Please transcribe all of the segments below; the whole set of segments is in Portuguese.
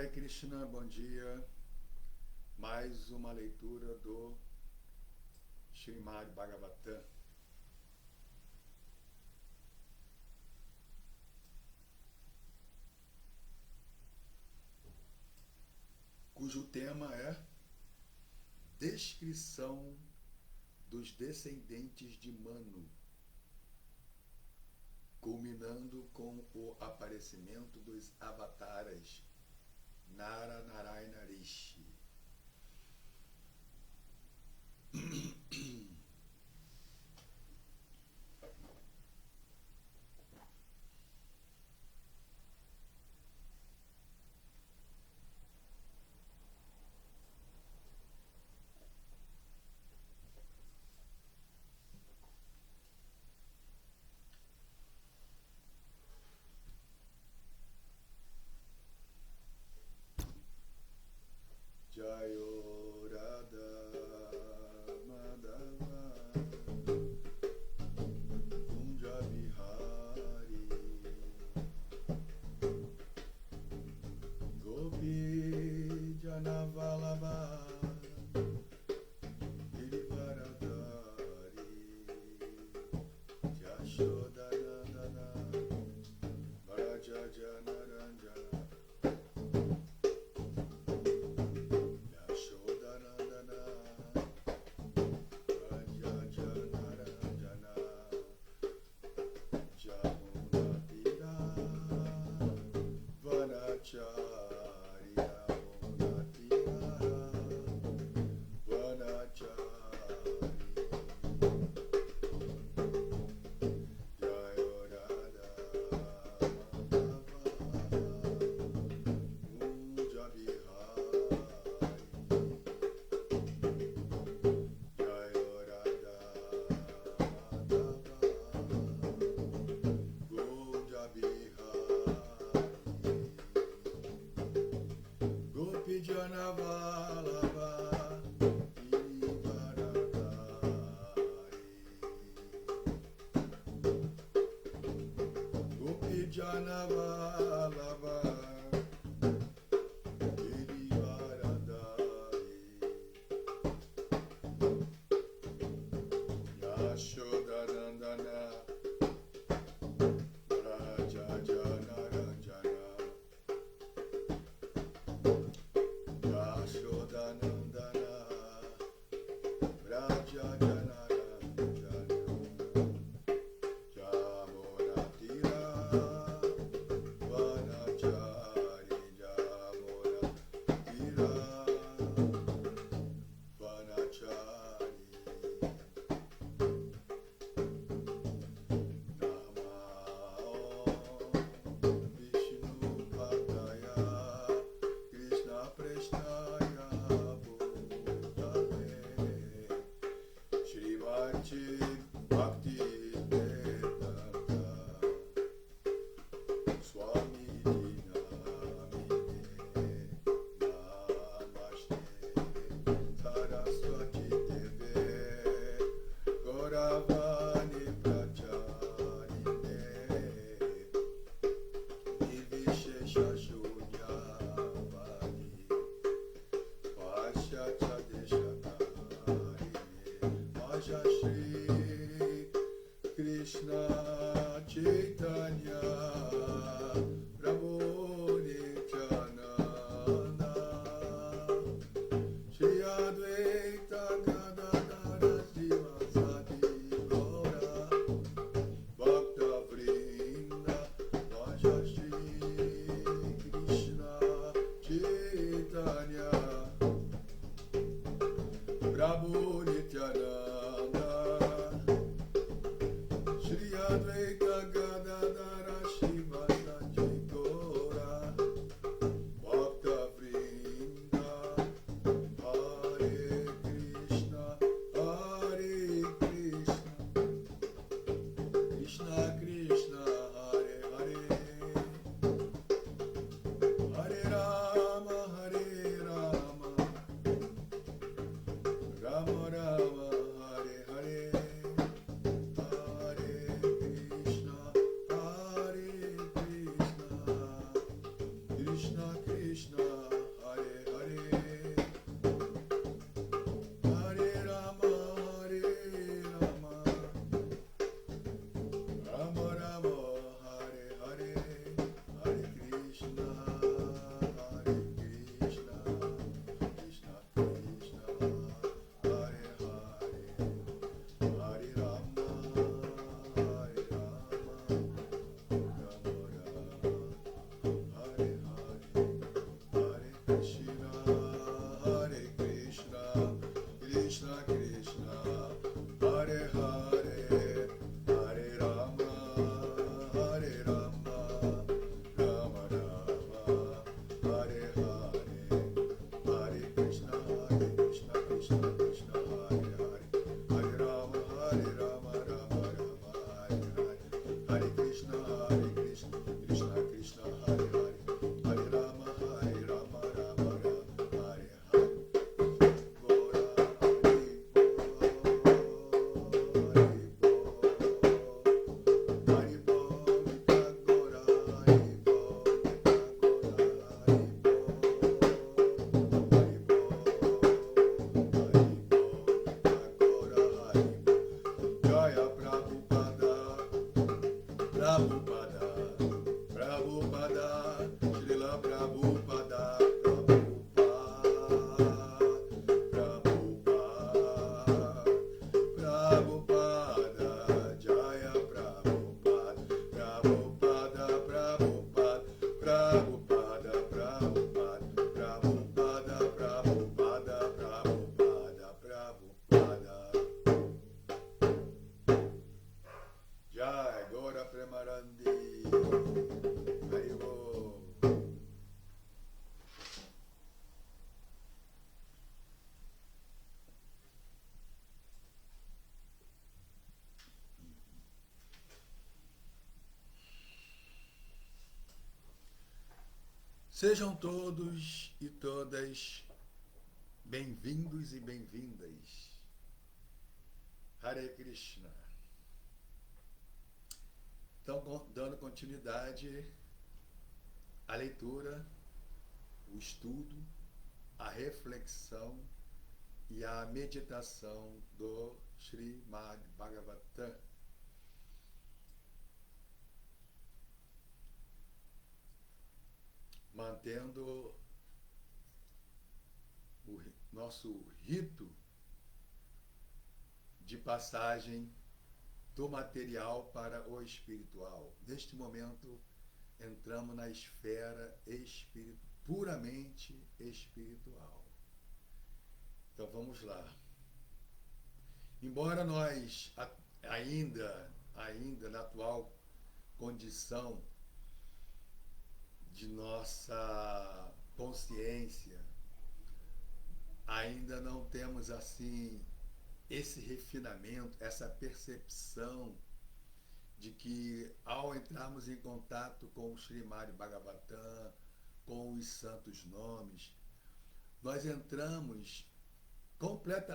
Hare Krishna, bom dia. Mais uma leitura do Srimad Bhagavatam. Cujo tema é Descrição dos descendentes de Manu, culminando com o aparecimento dos avataras Nara Narayana Rishi. Jayo Radha Madhava Kunja Bihari Gopi Janavalabha Girivaradari Jashodanandana Varaja Janaranjana Janavalabha Girivaradari Gopi Janavalabha Girivaradari Yashodanandana Raja Janaranjana Yashodanandana Vraja Janaranjana Jamunatira Vanachari Jamunatira Vanachari Vishnu Padaya Krishna Preshnaya Bhutale Srimati Bhakti Vedanta Swami Dinamine Namaste Saraswati Deve Gauravani Pracharine Nivishesha Shunyavadi Paschacha Deshakarine Maja Shri Krishna Chaitanya Prabhu Nityananda Shri Advaita Gadadara Srivasadi Gaura Bhakta Vrinda Maja Shri Krishna Chaitanya Prabhu Nityananda Shri Advaita Gadadara Srivasadi Gaura Bhakta Vrinda Hare Krishna Krishna Krishna Hare Hare Hare Rama Rama Rama Hare Hare Hare Hare Krishna, Krishna Krishna, Hare Hare, Hare Rama, Rama Rama, Hare Hare. Gora Hari Bol, Hari Bol, Gita Gora Hari Bol, Gita Gora Hari Bol, Hari Bol, Gita Gora Hari Bol. Jaya Prabhupada, Prabhupada, Prabhupada, Srila Prabhupada, Prabhupada, Prabhupada, Jaya Prabhupada, Prabhupada, Prabhupada, Prabhupada, Prabhupada, Prabhupada, Prabhupada, Prabhupada, Jai Gora Premarandi, Haribo. Sejam todos e todas bem-vindos e bem-vindas. Hare Krishna. Então, dando continuidade à leitura, o estudo, a reflexão e a meditação do Srimad Bhagavatam. Mantendo o nosso rito de passagem do material para o espiritual. Neste momento, entramos na esfera puramente espiritual. Então vamos lá. Embora nós ainda na atual condição de nossa consciência, ainda não temos assim esse refinamento, essa percepção de que ao entrarmos em contato com o Srimad Bhagavatam, com os santos nomes, nós entramos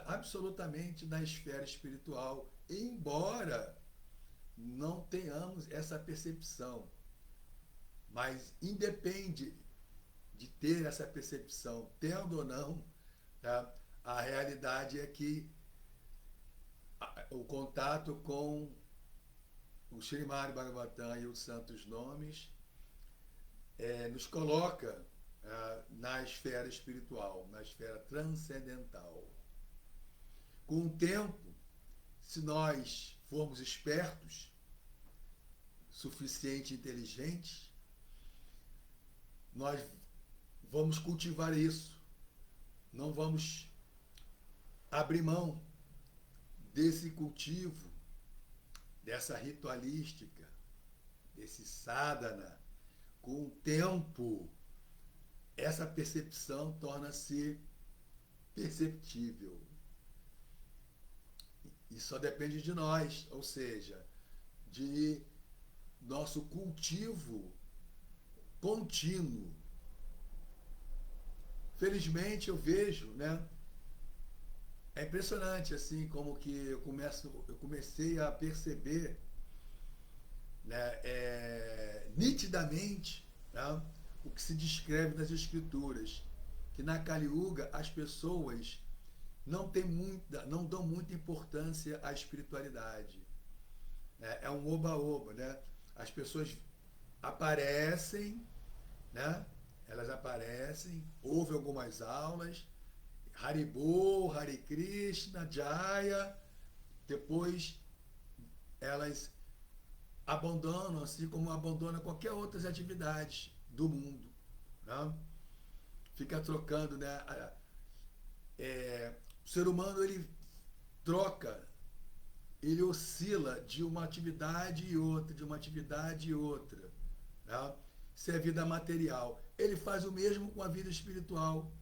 absolutamente na esfera espiritual, embora não tenhamos essa percepção. Mas independe de ter essa percepção, tendo ou não, tá? A realidade é que o contato com o Srimad Bhagavatam e os santos nomes nos coloca na esfera espiritual, na esfera transcendental. Com o tempo, se nós formos espertos, suficiente inteligentes, nós vamos cultivar isso. Não vamos abrir mão desse cultivo, dessa ritualística, desse sadhana. Com o tempo, essa percepção torna-se perceptível. E só depende de nós, ou seja, de nosso cultivo contínuo. Felizmente eu vejo, né? É impressionante assim como que eu comecei a perceber, né, nitidamente, né, o que se descreve nas escrituras, que na Kali Yuga as pessoas não dão muita importância à espiritualidade. É um oba-oba, né? As pessoas aparecem, né? Elas aparecem, ouvem algumas aulas, Haribol, Hare Krishna, Jaya, depois elas abandonam, assim como abandonam qualquer outras atividades do mundo, né? Fica trocando, né? O ser humano, ele troca, ele oscila de uma atividade e outra, de uma atividade e outra, né? Isso é vida material. Ele faz o mesmo com a vida espiritual.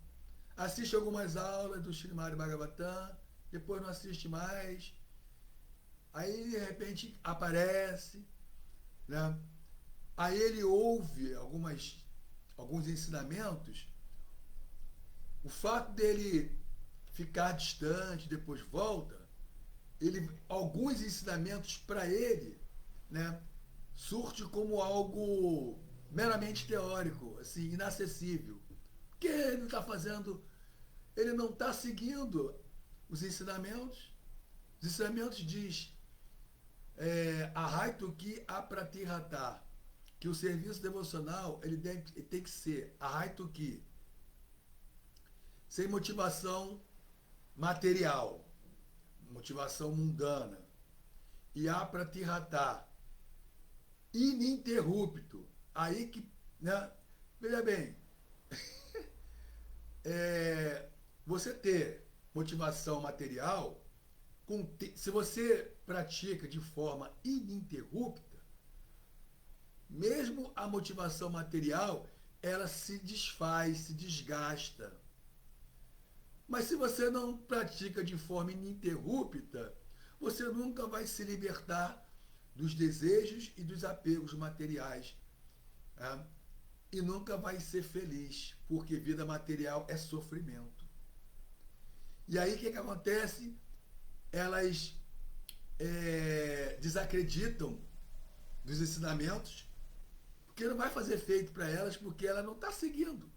Assiste algumas aulas do Srimad Bhagavatam, depois não assiste mais. Aí, de repente, aparece, né? Aí ele ouve alguns ensinamentos. O fato dele ficar distante, depois volta, alguns ensinamentos para ele, né, surge como algo meramente teórico, assim, inacessível. Porque ele está fazendo, ele não está seguindo os ensinamentos. Os ensinamentos diz Ahaituki Apratihata, que o serviço devocional ele tem que ser Ahaituki, sem motivação material, motivação mundana, e Apratihata, ininterrupto. Aí que, né? Veja bem, você ter motivação material, se você pratica de forma ininterrupta, mesmo a motivação material, ela se desfaz, se desgasta. Mas se você não pratica de forma ininterrupta, você nunca vai se libertar dos desejos e dos apegos materiais. Né? E nunca vai ser feliz, porque vida material é sofrimento. E aí o que acontece? Elas desacreditam dos ensinamentos, porque não vai fazer efeito para elas, porque ela não está seguindo.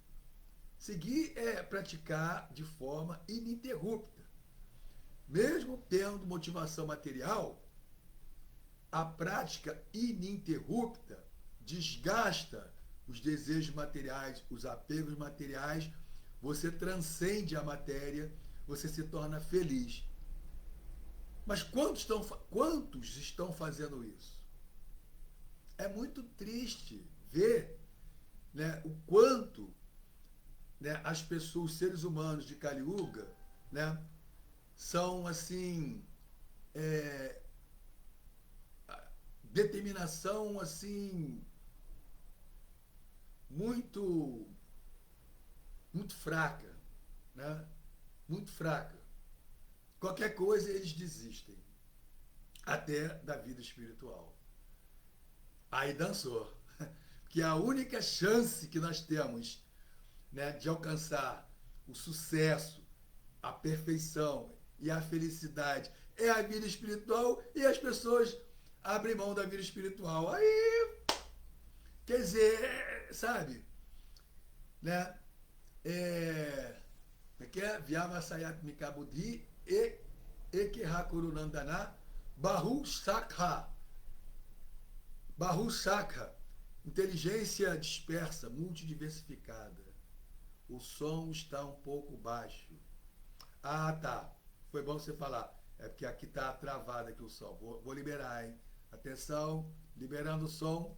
Seguir é praticar de forma ininterrupta. Mesmo tendo motivação material, a prática ininterrupta desgasta os desejos materiais, os apegos materiais, você transcende a matéria, você se torna feliz. Mas quantos estão fazendo isso? É muito triste ver, né, o quanto, né, as pessoas, os seres humanos de Kali Yuga, né, são assim, determinação assim muito muito fraca, né? Muito fraca. Qualquer coisa eles desistem, até da vida espiritual. Aí dançou. Que a única chance que nós temos, né, de alcançar o sucesso, a perfeição e a felicidade é a vida espiritual, e as pessoas abrem mão da vida espiritual. Aí, quer dizer, sabe, né? Que é Vyama Sayat Mikabudhi e Ekehakurunandana Bahu Sakha. Bahu Sakha. Inteligência dispersa, multidiversificada. O som está um pouco baixo. Ah, tá. Foi bom você falar. É porque aqui está travado aqui o som. Vou liberar, hein? Atenção, liberando o som.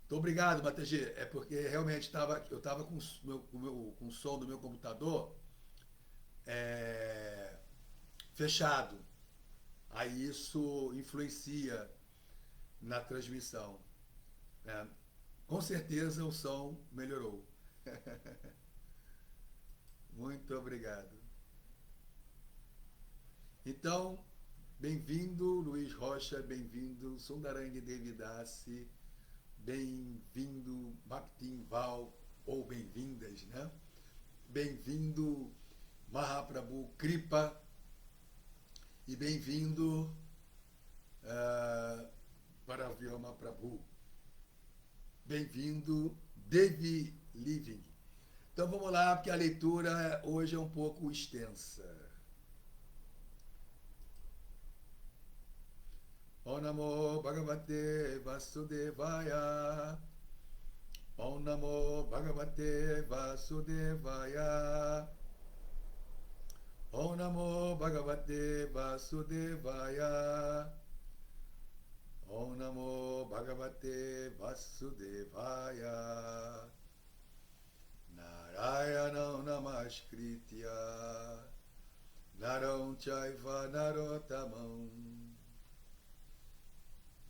Muito obrigado, Mategi. É porque realmente eu estava com o som do meu computador fechado. Aí isso influencia na transmissão. Né? Com certeza o som melhorou. Muito obrigado. Então, bem-vindo, Luiz Rocha, bem-vindo, Sundarang Devidasi, bem-vindo, Bhaktin Val, ou bem-vindas, né? Bem-vindo, Mahaprabhu Kripa, e bem-vindo para Vyama Prabhu. Bem-vindo, Devi Living. Então vamos lá, porque a leitura hoje é um pouco extensa. Om Namo Bhagavate Vasudevaya. Om Namo Bhagavate Vasudevaya. Om Namo Bhagavate Vasudevaya. Om Namo Bhagavate Vasudevaya. Narayanam Namaskritya Naram Chaiva Narotamam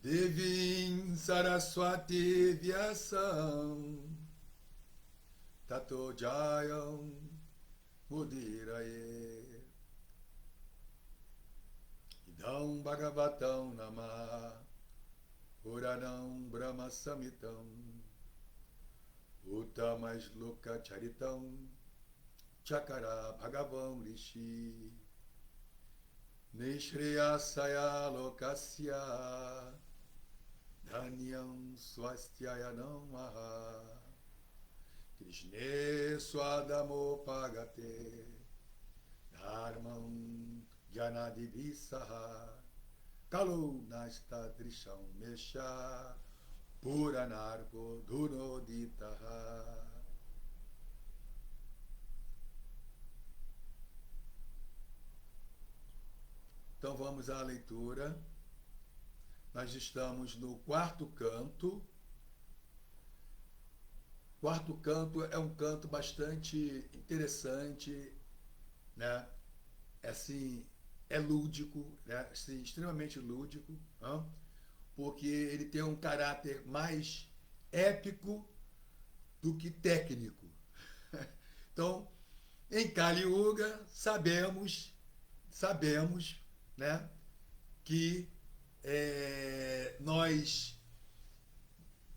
Devim Saraswati Vyasam Tato Jayam Mudiraye. Nam Bhagavatam Nama Puranam Brahma Samitam Uttamas Loka Charitam Chakara Bhagavam Rishi Nishriyasaya Lokasya Dhanyam Swastyaya Namaha Krishne Swadamo Pagate Dharmam Janadibhisaha Kalu Nasta Drisham Mesha Puranargo Dhunoditaha. Então vamos à leitura. Nós estamos no quarto canto. Quarto canto é um canto bastante interessante, né? Assim, é lúdico, né? Assim, extremamente lúdico, né? Porque ele tem um caráter mais épico do que técnico. Então, em Kali Yuga, sabemos, né, que nós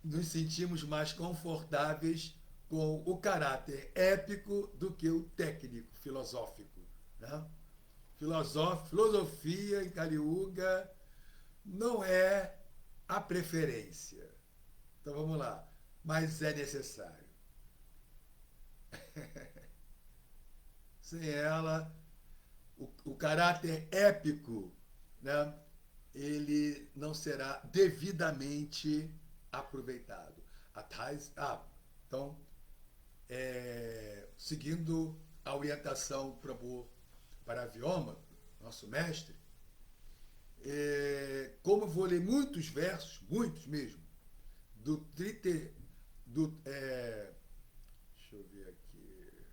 nos sentimos mais confortáveis com o caráter épico do que o técnico, filosófico, né? Filosofia em Kali Yuga não é a preferência. Então vamos lá. Mas é necessário. Sem ela, o caráter épico, né, ele não será devidamente aproveitado. Então, seguindo a orientação do Prabhu Paravyoma, nosso mestre, como eu vou ler muitos versos, muitos mesmo, deixa eu ver aqui,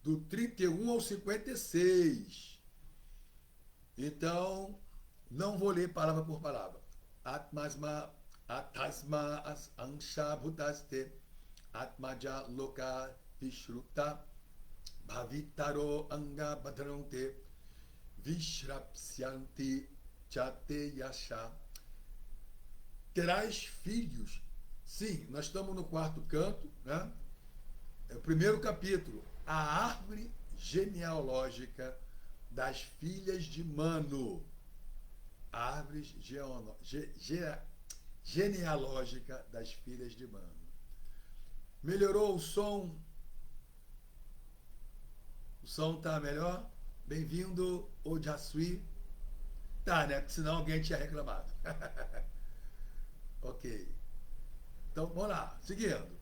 do 31 ao 56. Então, não vou ler palavra por palavra. Atmasma ansha bhutaste atmaja loka vishruta bhavitaro anga badrante vishrapsyanti chate yasha. Terás filhos. Sim, nós estamos no quarto canto, né? É o primeiro capítulo, a árvore genealógica das filhas de Manu. A árvore genealógica das filhas de Manu. Melhorou o som? O som tá melhor? Bem-vindo, Ojasui. Tá, né? Porque senão alguém tinha reclamado. Ok. Então, vamos lá. Seguindo.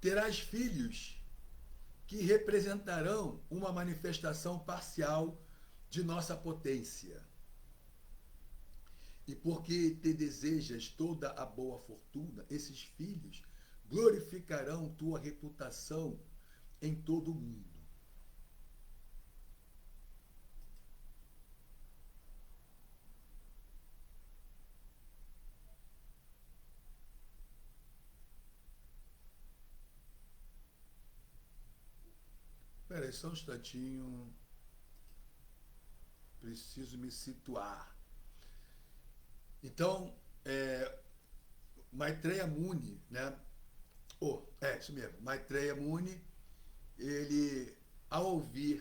Terás filhos que representarão uma manifestação parcial de nossa potência. E porque te desejas toda a boa fortuna, esses filhos glorificarão tua reputação em todo o mundo. Espera aí, só um instantinho. Preciso me situar. Então, Maitreya Muni, né? Isso mesmo. Maitreya Muni, ele, ao ouvir,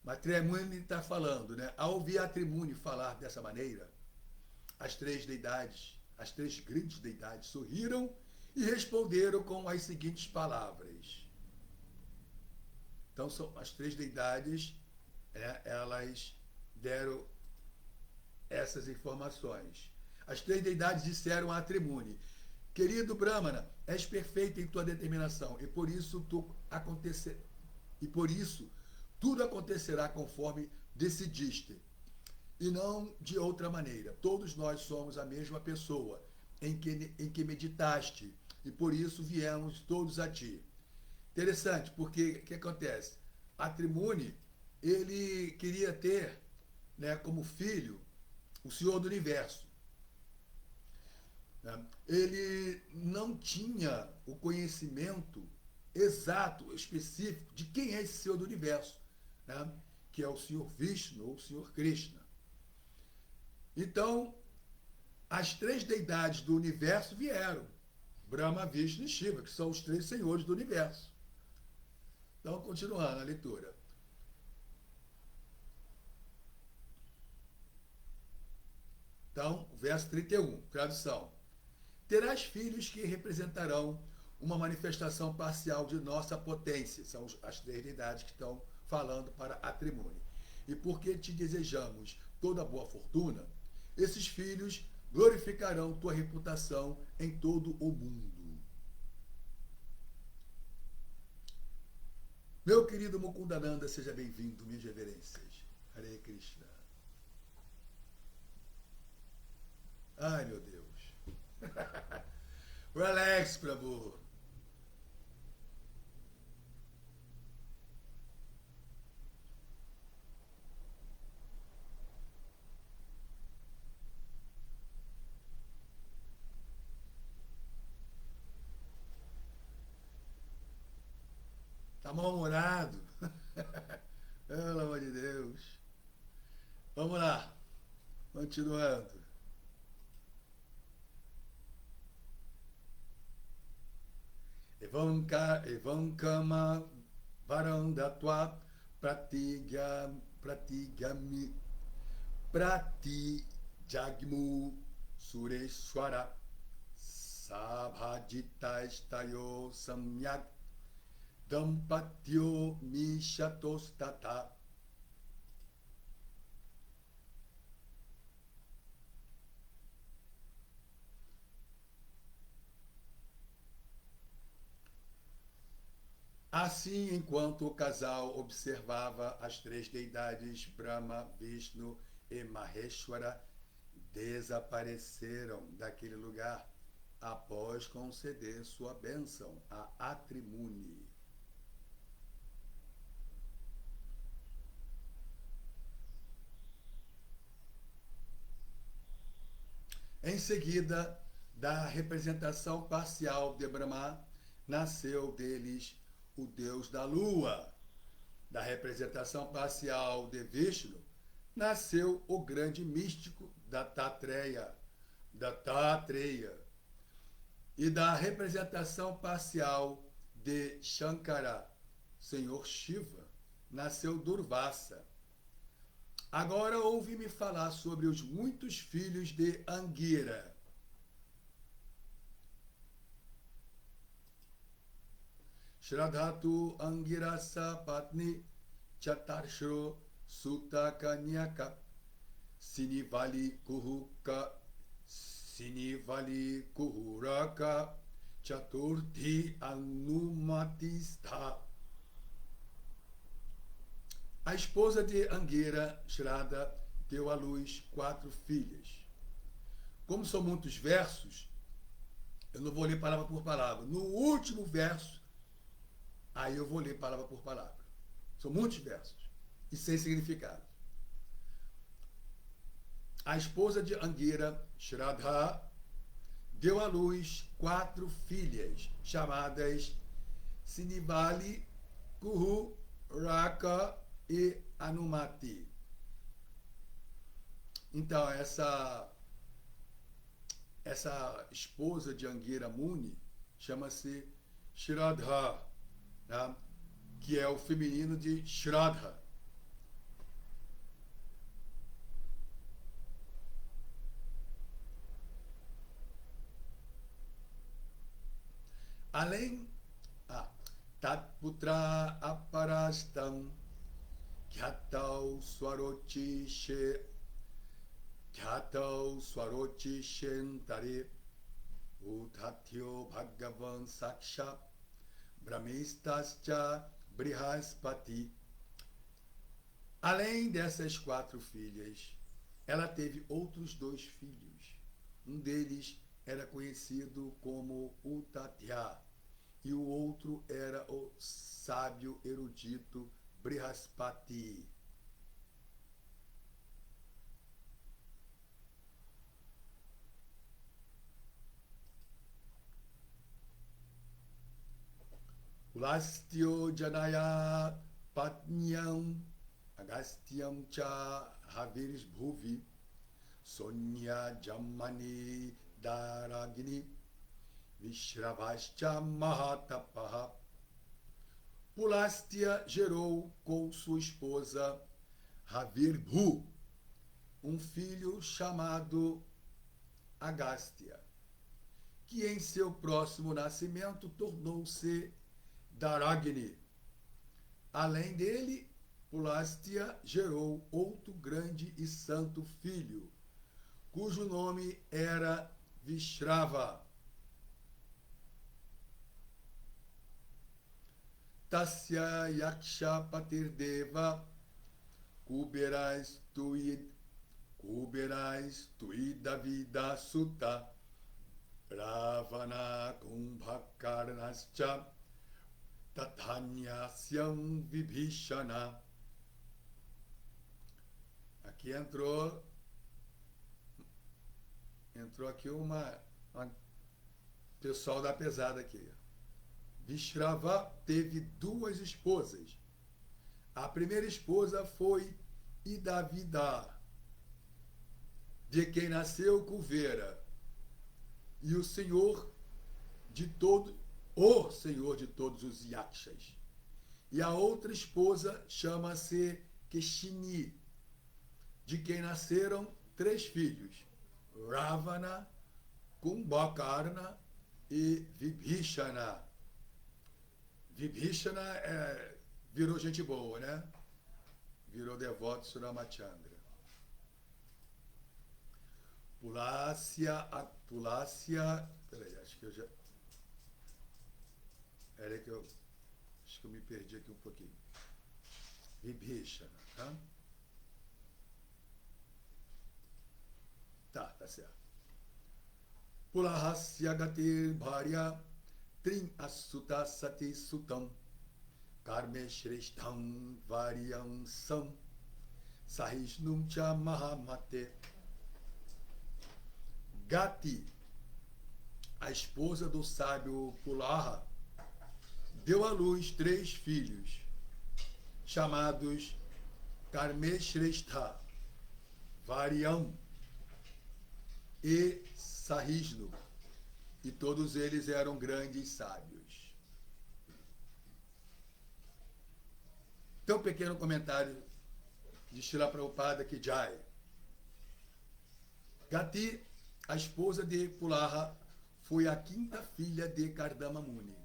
Maitreya Muni está falando, né? Ao ouvir Atri Muni falar dessa maneira, as três grandes deidades, sorriram e responderam com as seguintes palavras. Então, são as três deidades, elas deram essas informações. As três deidades disseram a Atri Muni: querido Brahmana, és perfeito em tua determinação, e por isso tudo acontecerá conforme decidiste, e não de outra maneira. Todos nós somos a mesma pessoa em que meditaste, e por isso viemos todos a ti. Interessante, porque o que acontece? Atri Muni, ele queria ter, né, como filho o Senhor do Universo. Ele não tinha o conhecimento exato, específico, de quem é esse Senhor do universo, né? Que é o Senhor Vishnu ou o Senhor Krishna. Então, as três deidades do universo vieram, Brahma, Vishnu e Shiva, que são os três senhores do universo. Então, continuando a leitura. Então, verso 31, tradução. Terás filhos que representarão uma manifestação parcial de nossa potência. São as três deidades que estão falando para Atrimune. E porque te desejamos toda boa fortuna, esses filhos glorificarão tua reputação em todo o mundo. Meu querido Mukundananda, seja bem-vindo, minhas reverências. Hare Krishna. Ai, meu Deus. Relax, Prabhu. Tá mal-humorado. Pelo amor de Deus. Vamos lá. Continuando. Evankama varandatva pratigami pratijagmu sureshwara sabhajitastayo samyak dampatyo mishatostata. Assim, enquanto o casal observava as três deidades Brahma, Vishnu e Maheshwara desapareceram daquele lugar após conceder sua bênção a Atrimune. Em seguida, da representação parcial de Brahma, nasceu deles o deus da lua. Da representação parcial de Vishnu, nasceu o grande místico Dattatreya. E da representação parcial de Shankara, Senhor Shiva, nasceu Durvasa. Agora ouve-me falar sobre os muitos filhos de Angira. Shradhatu Angirasa Patni Chatarshro Sutta Kanyaka Sinivali Kuhuraka Chaturthi Anumatistha. A esposa de Angira, Shraddha, deu à luz 4 filhas. Como são muitos versos, eu não vou ler palavra por palavra. No último verso, aí eu vou ler palavra por palavra. São muitos versos e sem significado. A esposa de Angira, Shraddha, deu à luz 4 filhas, chamadas Sinivali, Kuhu, Raka e Anumati. Então, essa esposa de Angira Muni chama-se Shraddha, né? Que é o feminino de Shraddha. Além, Tatputra Aparastam Gyatau Swarochi Shentare Uthatyo Bhagavan Saksha Brahmistascha Brihaspati. Além dessas 4 filhas, ela teve outros 2 filhos. Um deles era conhecido como Uttatya e o outro era o sábio erudito Brihaspati. Pulastyo Janaya Patnyam Agastyam Cha Havirs Bhuvi Sonya Jamani Daragini Vishravascha Mahatapaha. Pulastya gerou com sua esposa Havirbhu um filho chamado Agastya, que em seu próximo nascimento tornou-se Daragini. Além dele, Pulastya gerou outro grande e santo filho, cujo nome era Vishrava. Tasya Yaksha Patirdeva Kuberais Tuidavida Sutta Ravana Kumbhakarnascha Tatanyasyam Vibhishana. Aqui entrou aqui uma pessoal da pesada aqui. Vishrava teve duas esposas. A primeira esposa foi Idavida, de quem nasceu Kuvera, e o senhor de todos os yakshas. E a outra esposa chama-se Keshini, de quem nasceram 3 filhos: Ravana, Kumbhakarna e Vibhishana. Vibhishana virou gente boa, né? Virou devoto Suramachandra. Pulastya, peraí, acho que eu já... acho que eu me perdi aqui um pouquinho. Vibhishana, tá? Tá certo. Pulahasya gatir bharya Trin asuta sati sutam karme shreshtam varyam sam sahishnum cha mahamate. Gati, a esposa do sábio Pulaha, deu à luz 3 filhos, chamados Karme Shrestha, Varyam e Sahishnu, e todos eles eram grandes sábios. Então, um pequeno comentário de Srila Prabhupada Ki Jai. Gati, a esposa de Pulaha, foi a 5ª filha de Kardama Muni.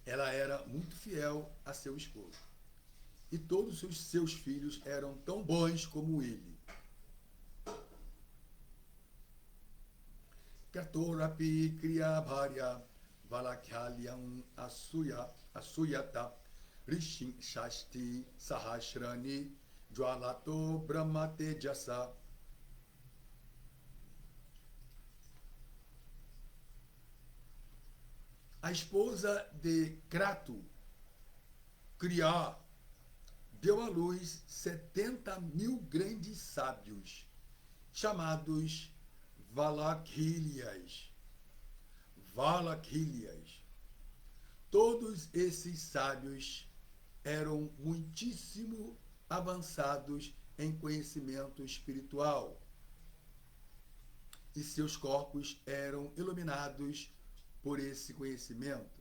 Ela era muito fiel a seu esposo. E todos os seus filhos eram tão bons como ele. Katorapi Kriya Bharya Valakyalyam Asuyata Rishin Shasti Sahasrani Jwalato Brahmate Jasa. A esposa de Kratu, Kriya, deu à luz 70.000 grandes sábios, chamados Valakhilias. Todos esses sábios eram muitíssimo avançados em conhecimento espiritual e seus corpos eram iluminados por esse conhecimento.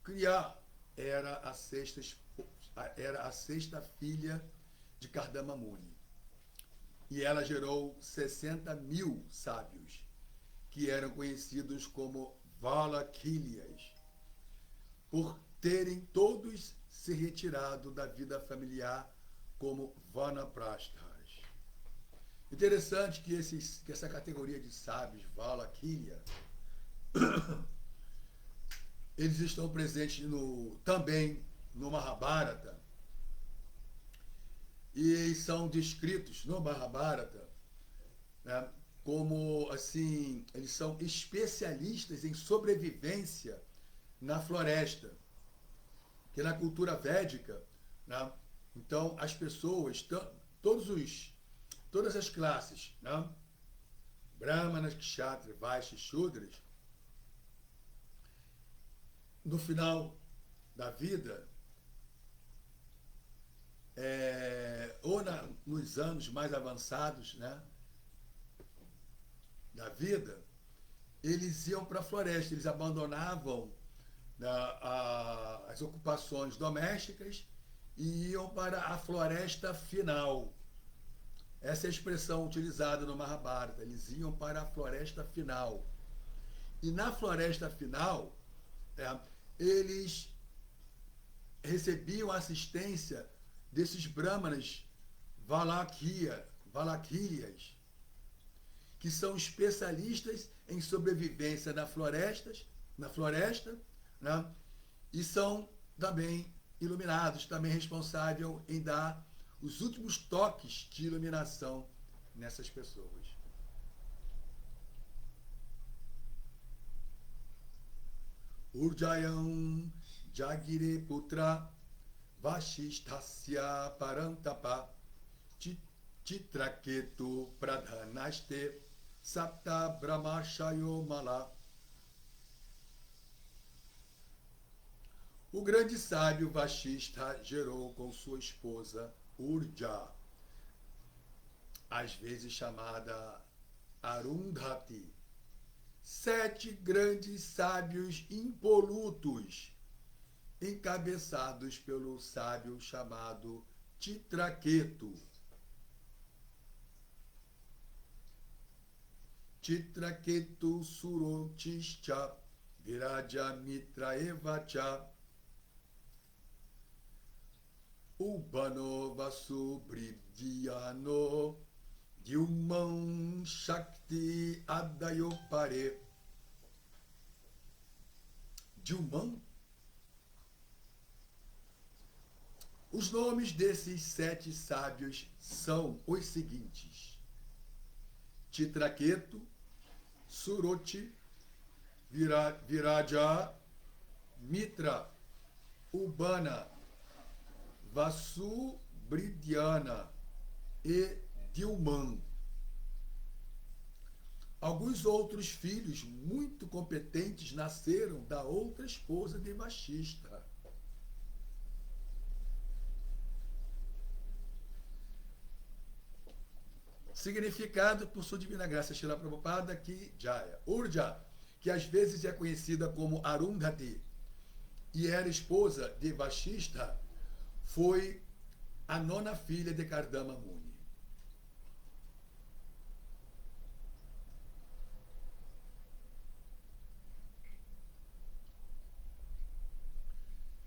Kriya era a sexta filha de Kardama Muni. E ela gerou 60.000 sábios, que eram conhecidos como Valakhilias, por terem todos se retirado da vida familiar como Vanaprasthas. Interessante que essa categoria de sábios, Valakhilya, eles estão presentes também no Mahabharata, e são descritos no Mahabharata, né, como, assim, eles são especialistas em sobrevivência na floresta, que na cultura védica, né, então as pessoas, todas as classes, né, Brahmanas, Kshatriyas, Vaishyas, Shudras, no final da vida, nos anos mais avançados, né, da vida, eles iam para a floresta, eles abandonavam, né, as ocupações domésticas e iam para a floresta final. Essa é a expressão utilizada no Mahabharata. Eles iam para a floresta final. E na floresta final, eles recebiam assistência desses brahmanas Valaquias, que são especialistas em sobrevivência na floresta, né? E são também iluminados, também responsáveis em dar os últimos toques de iluminação nessas pessoas. Urjayam Jagire Putra Vashishthasya Parantapa Chitraketu Pradhanaste Sapta Brahmashayo Mala. O grande sábio Vashistha gerou com sua esposa Urja, às vezes chamada Arundhati, 7 grandes sábios impolutos, encabeçados pelo sábio chamado Chitraketu. Chitraketu Surotischa Viraja Mitra Evacha Ubano Vasubridhyano Dilman Shakti Adayopare. Dilman? Os nomes desses 7 sábios são os seguintes: Chitraketu, Suroti, Viraja, Mitra, Ubana, Vasubridhyana e Dilman. Alguns outros filhos muito competentes nasceram da outra esposa de Vashistha. Significado por sua divina graça, Srila Prabhupada, que Jaya. Urja, que às vezes é conhecida como Arundhati e era esposa de Vashistha, foi a 9ª filha de Kardama Muni.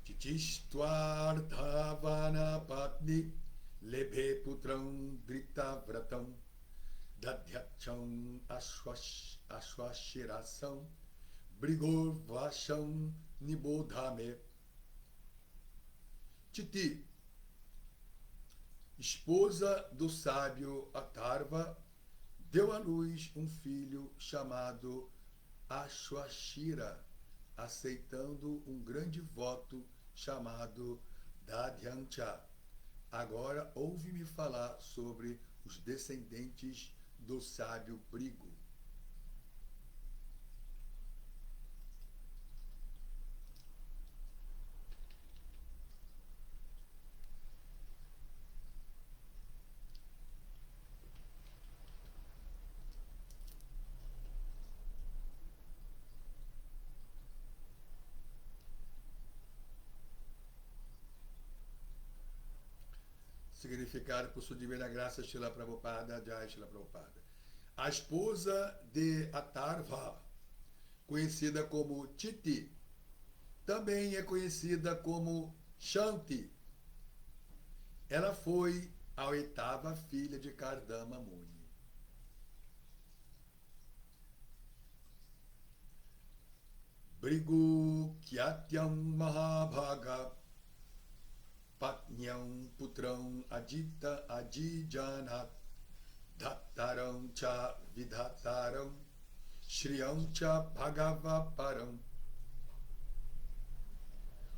Titistwardhavana patni lebhe putram dritavratam dadhyacham ashwashirasam brigor vasham nibodhame. Titi, esposa do sábio Atharva, deu à luz um filho chamado Ashwashira, aceitando um grande voto chamado Dadhyancha. Agora ouve-me falar sobre os descendentes do sábio Brigo. Significado por sua divina graça, Srila Prabhupada, Jai Srila Prabhupada. A esposa de Atharva, conhecida como Titi, também é conhecida como Shanti. Ela foi a 8ª filha de Kardama Muni. Brigu Kyatyam Mahabhaga Patnyam Putram Adita Adijanat Dattaram Cha Vidhataram Shriyam Cha Bhagavaparam.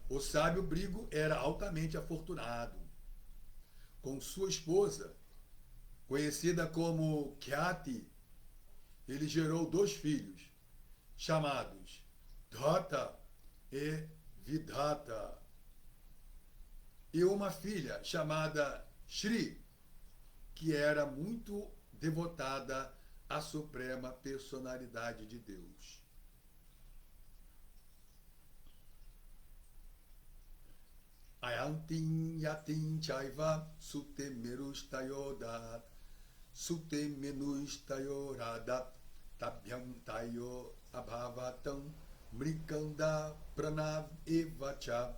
O sábio Brigo era altamente afortunado. Com sua esposa, conhecida como Kyati, ele gerou 2 filhos, chamados Dhata e Vidhata, e uma filha chamada Shri, que era muito devotada à suprema personalidade de Deus. Ayantin yatin chaiva sutemerustayodat sutemenustayoradat tabhyam tayo abhavatam mrikanda pranav evacha.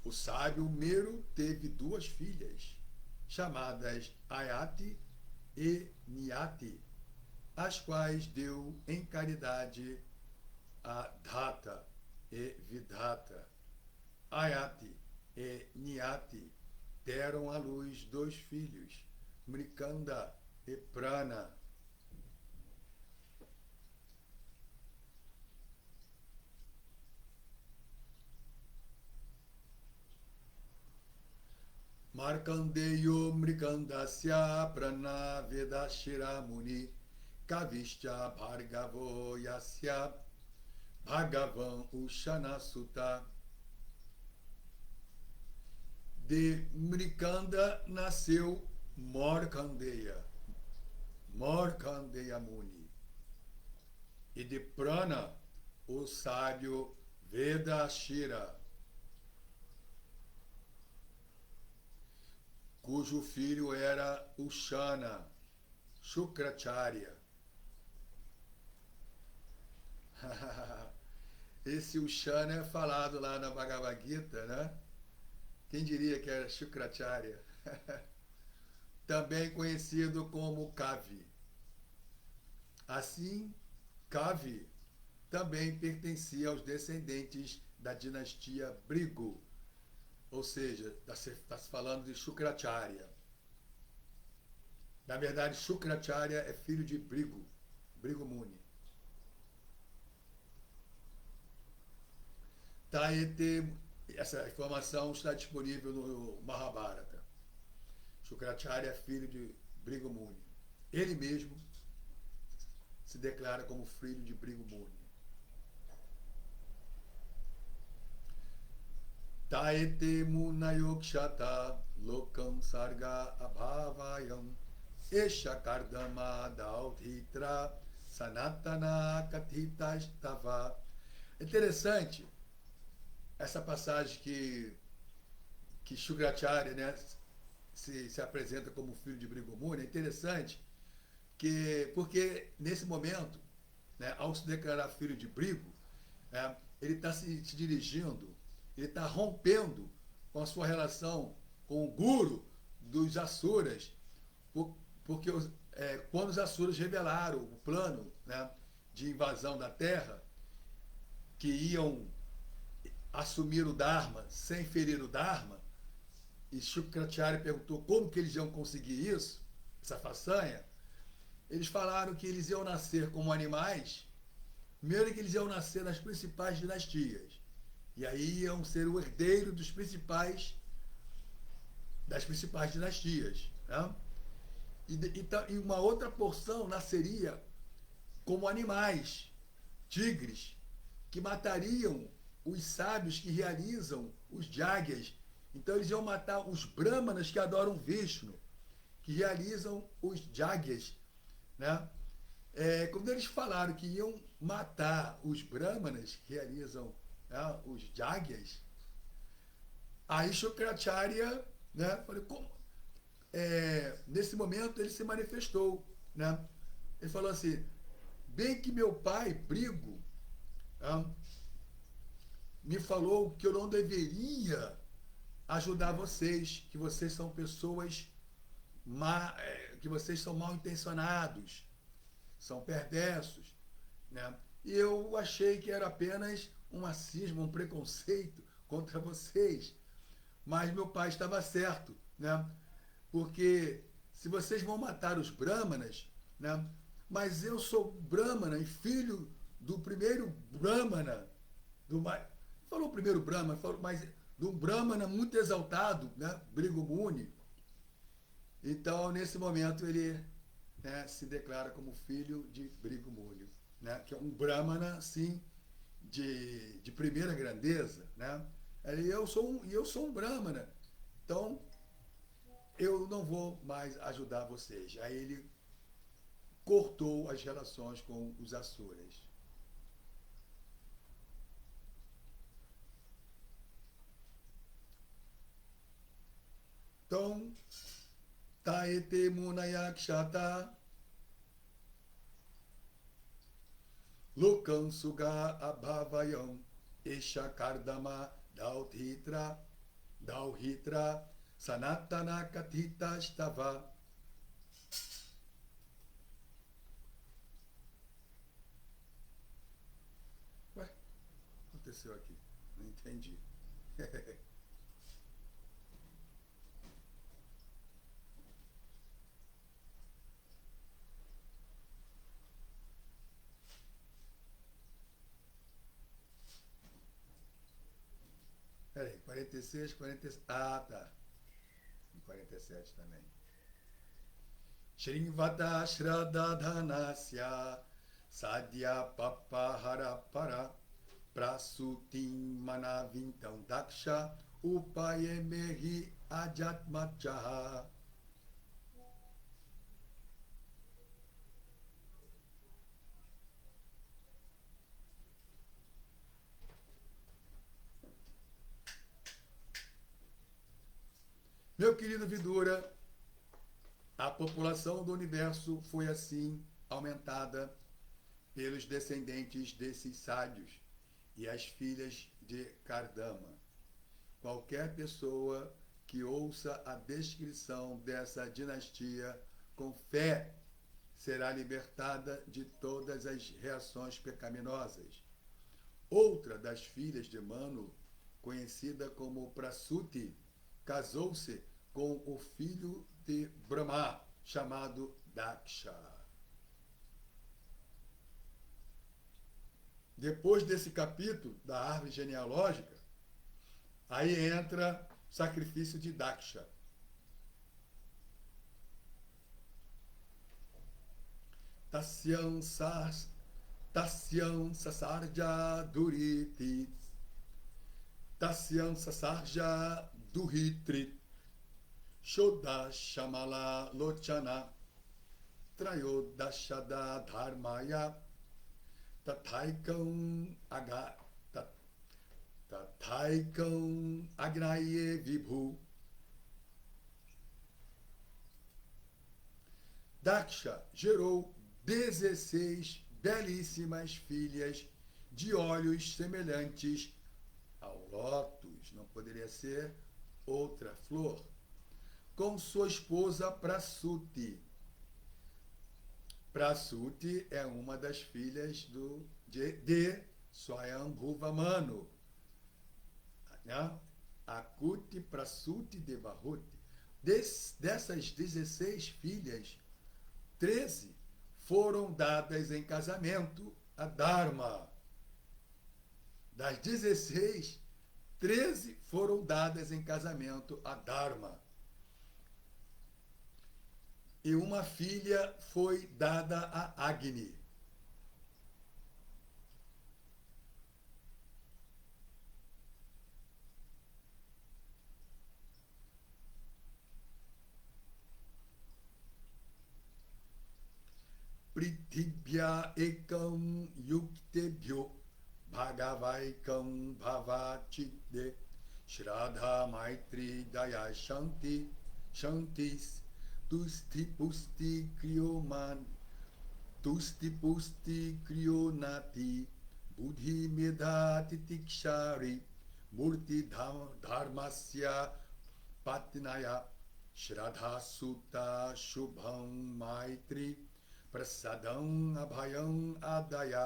O sábio Mero teve duas filhas, chamadas Ayati e Niyati, as quais deu em caridade a Dhata e Vidhata. Ayati e Niyati deram à luz dois filhos, Mrikanda e Prana. Markandeyo Mrikandasya Prana Vedashira Muni Kavishya Bhargavo Yasya Bhagavan Ushana Sutta. De Mrikanda nasceu Markandeya, Markandeya Muni. E de Prana, o sábio Vedashira, cujo filho era Ushana, Shukracharya. Esse Ushana é falado lá na Bhagavad Gita, né? Quem diria que era Shukracharya? Também conhecido como Kavi. Assim, Kavi também pertencia aos descendentes da dinastia Brigu, ou seja, está se falando de Shukracharya. Na verdade, Shukracharya é filho de Brigu, Brigu Muni. Essa informação está disponível no Mahabharata. Shukracharya é filho de Brigu Muni. Ele mesmo se declara como filho de Brigu Muni. Taete munayokshata lokam sarga abhavayam esha kardama daudhitra sanatana kathitastava. Interessante essa passagem que Shukracharya, né, se apresenta como filho de Brigu Muni. É interessante porque nesse momento, né, ao se declarar filho de Brigu, ele está se dirigindo, ele está rompendo com a sua relação com o guru dos Asuras, porque quando os Asuras revelaram o plano, né, de invasão da Terra, que iam assumir o Dharma sem ferir o Dharma, e Shukracharya perguntou como que eles iam conseguir isso, essa façanha. Eles falaram que eles iam nascer como animais, primeiro que eles iam nascer nas principais dinastias, e aí iam ser o herdeiro das principais dinastias, né? E uma outra porção nasceria como animais, tigres, que matariam os sábios que realizam os Jagyas. Então eles iam matar os Brahmanas que adoram Vishnu, que realizam os Jagyas, né? Quando eles falaram que iam matar os Brahmanas que realizam, né, os Jagyas, aí Shukracharya, né, falou, como? Nesse momento ele se manifestou, né? Ele falou assim: bem que meu pai, Brigu, me falou que eu não deveria ajudar vocês, que vocês são pessoas que vocês são mal intencionados, são perversos, né? E eu achei que era apenas um racismo, um preconceito contra vocês, mas meu pai estava certo, né? Porque se vocês vão matar os Brahmanas, né? Mas eu sou Brahmana e filho do primeiro Brahmana, falou o primeiro Brahmana, mas de um Brahmana muito exaltado, né? Brigu Muni. Então, nesse momento, ele, né, se declara como filho de Brigu Muni. né, que é um Brahmana, assim, de primeira grandeza, né? Eu sou um Brahmana, então eu não vou mais ajudar vocês. Aí ele cortou as relações com os Asuras. Então, Taete Munayakshata Lokam Suga Abhavayam Esha Kardama Dauhitra Sanatana Katita Stava. Ué, aconteceu aqui? Não entendi. Peraí, 46, 46. Ah, tá. Em 47 também. Shrinvata Shradadhanasya Sadhya Papahara Para Prasutim Manavintam Daksha Upayemehi Ajatmachaha. Meu querido Vidura, a população do universo foi assim aumentada pelos descendentes desses sábios e as filhas de Kardama. Qualquer pessoa que ouça a descrição dessa dinastia com fé será libertada de todas as reações pecaminosas. Outra das filhas de Manu, conhecida como Prasuti, casou-se com o filho de Brahma, chamado Daksha. Depois desse capítulo da árvore genealógica, aí entra o sacrifício de Daksha. Tasyam sasarja duriti. Tasyam sasarja duhitrit. Shoda shamala lochana. Trayodashada dharmaya. Tathaikam agnaye vibhu. Daksha gerou 16 belíssimas filhas de olhos semelhantes ao lótus, não poderia ser outra flor, com sua esposa Prasuti. Prasuti é uma das filhas de Swayambhuva Manu, né? Akuti Prasuti Devahuti. Dessas 16 filhas, 13 foram dadas em casamento a Dharma. Das 16, 13 foram dadas em casamento a Dharma. E uma filha foi dada a Agni. Prithibhya ekam yuktebhyo bhagavaikam bhavachide shraddha maitri daya shantis tusti pusti kriyonati buddhi medha titikshari murti dharmasya patnaya shraddha sutta shubham maitri prasadam abhayam adaya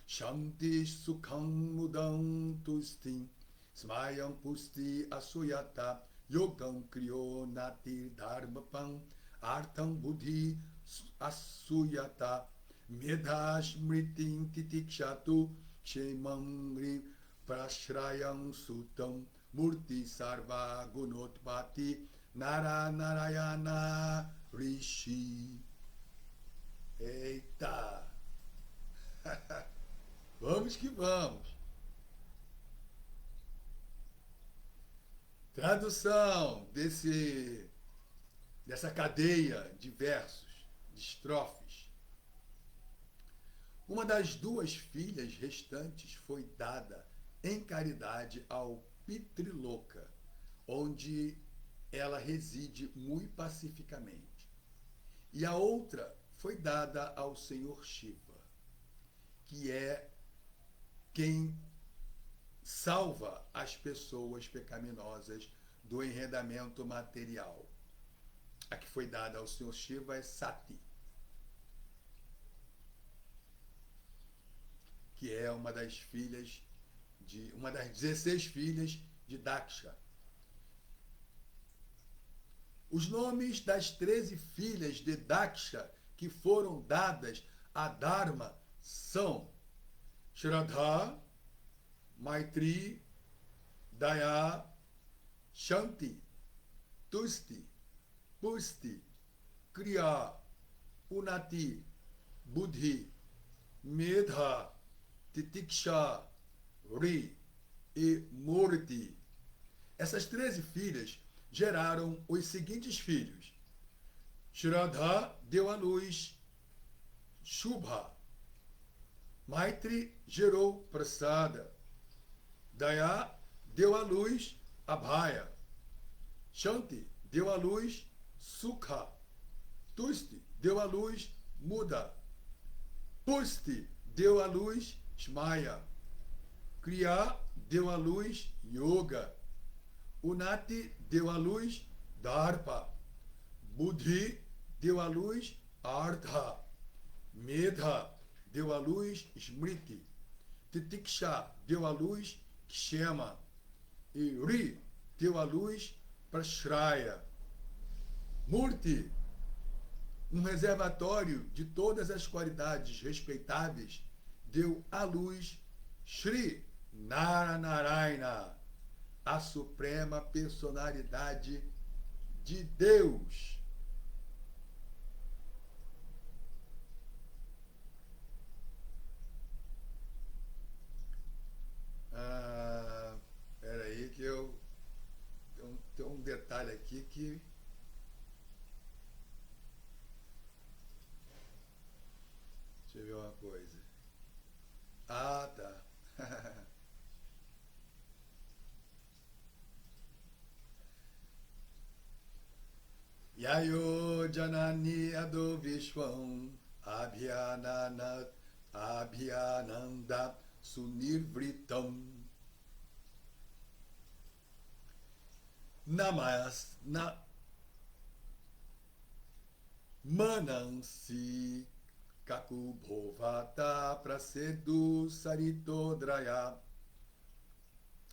shanti sukham mudam tustim smayam pusti asuyata yogam kriyonati dharmapam artham buddhi asuyata medhasmritim titikshatu kshemam prashrayam sutam murti sarva gunotpati narayana rishi. Eita! Vamos que vamos. Tradução dessa cadeia de versos, de estrofes. Uma das duas filhas restantes foi dada em caridade ao Pitriloca, onde ela reside muito pacificamente. E a outra foi dada ao Senhor Shiva, que é quem salva as pessoas pecaminosas do enredamento material. A que foi dada ao Senhor Shiva é Sati, que é uma das 16 filhas de Daksha. Os nomes das 13 filhas de Daksha que foram dadas a Dharma são Shraddha, Maitri, Daya, Shanti, Tusti, Pusti, Kriya, Unati, Buddhi, Medha, Titiksha, Ri e Murti. Essas 13 filhas geraram os seguintes filhos. Shraddha deu à luz Shubha. Maitri gerou Prasada. Daya deu à luz Abhaya. Shanti deu à luz Sukha. Tusti deu à luz Muda. Pusti deu à luz Shmaya. Kriya deu à luz Yoga. Unati deu à luz Dharpa. Buddhi deu à luz Artha. Medha deu à luz Smriti. Titiksha deu à luz Kshema. E Ri deu à luz Prashraya. Murti, um reservatório de todas as qualidades respeitáveis, deu à luz Shri Naranarayana, a suprema personalidade de Deus. Peraí que eu tem um detalhe aqui que deixa eu ver uma coisa. Ah, tá. Yayo janani ado vishwam abhyananda sunirvritam manansi kakubhovata prasedu saritodraya.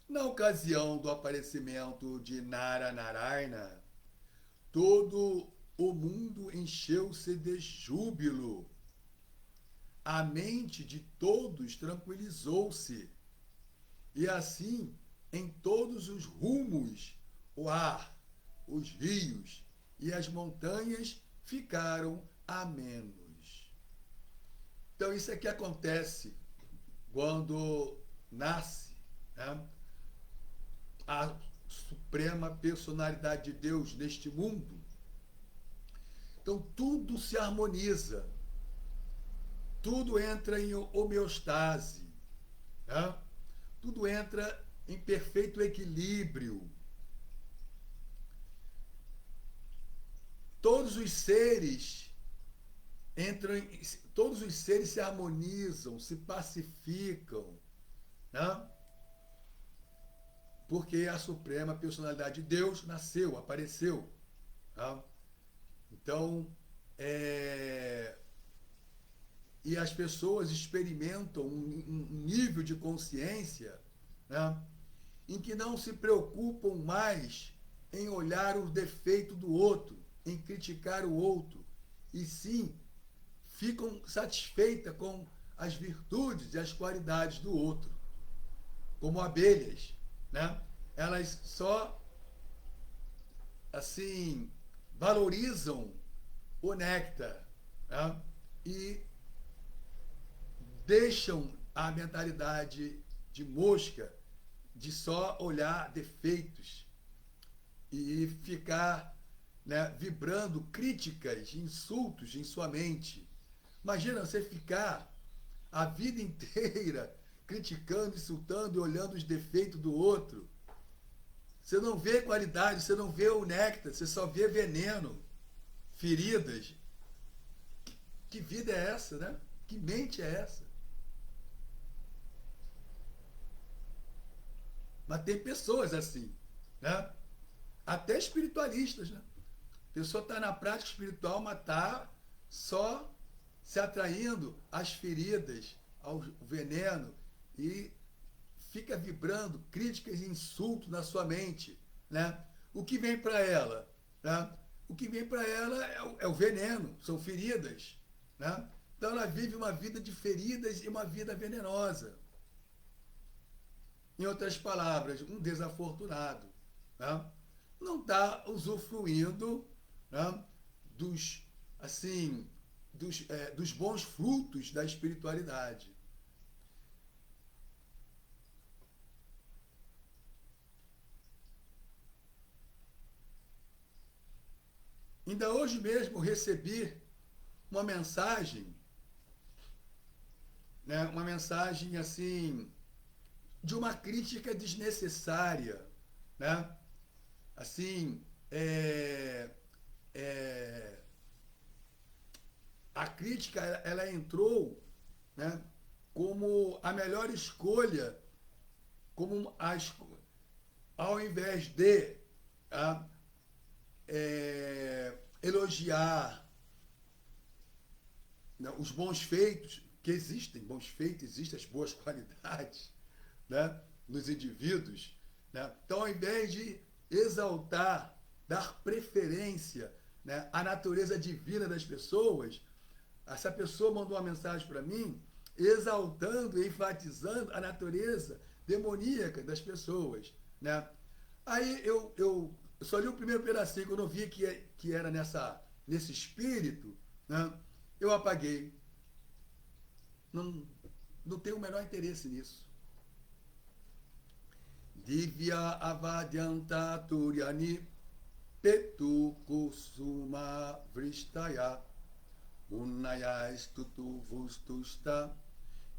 Na ocasião do aparecimento de Naranarayana, todo o mundo encheu-se de júbilo. A mente de todos tranquilizou-se. E assim, em todos os rumos, o ar, os rios e as montanhas ficaram amenos. Então, isso é que acontece quando nasce, né, a suprema personalidade de Deus neste mundo. Então, tudo se harmoniza, tudo entra em homeostase, né? Tudo entra em perfeito equilíbrio. Todos os seres se harmonizam, se pacificam, né? Porque a suprema personalidade de Deus nasceu, apareceu, né? Então, e as pessoas experimentam um nível de consciência, né, em que não se preocupam mais em olhar o defeito do outro, em criticar o outro, e sim ficam satisfeitas com as virtudes e as qualidades do outro. Como abelhas, né? Elas só assim valorizam o néctar, né? E deixam a mentalidade de mosca, de só olhar defeitos e ficar, né, vibrando críticas, insultos em sua mente. Imagina você ficar a vida inteira criticando, insultando e olhando os defeitos do outro. Você não vê qualidade, você não vê o néctar, você só vê veneno, feridas. Que vida é essa, né? Que mente é essa? Mas tem pessoas assim, né? Até espiritualistas, né? A pessoa está na prática espiritual, mas está só se atraindo às feridas, ao veneno, e fica vibrando críticas e insultos na sua mente, né? O que vem para ela, né? O que vem para ela é o veneno, são feridas, né? Então ela vive uma vida de feridas e uma vida venenosa. Em outras palavras, um desafortunado, né? Não está usufruindo, né, dos, assim, dos bons frutos da espiritualidade. Ainda hoje mesmo recebi uma mensagem, né, uma mensagem assim, de uma crítica desnecessária, né? Assim, é, a crítica ela entrou, né, como a melhor escolha, como ao invés de a, elogiar, né, os bons feitos, que existem bons feitos, existem as boas qualidades, né, nos indivíduos, né? Então, ao invés de exaltar, dar preferência, né, à natureza divina das pessoas, essa pessoa mandou uma mensagem para mim exaltando e enfatizando a natureza demoníaca das pessoas, né? Aí eu só li o primeiro pedacinho, quando eu vi que era nesse espírito, né? Eu apaguei. Não, não tenho o menor interesse nisso. Divya avadyanta turyani petu kusuma vristaya Unnaya stutu vustusta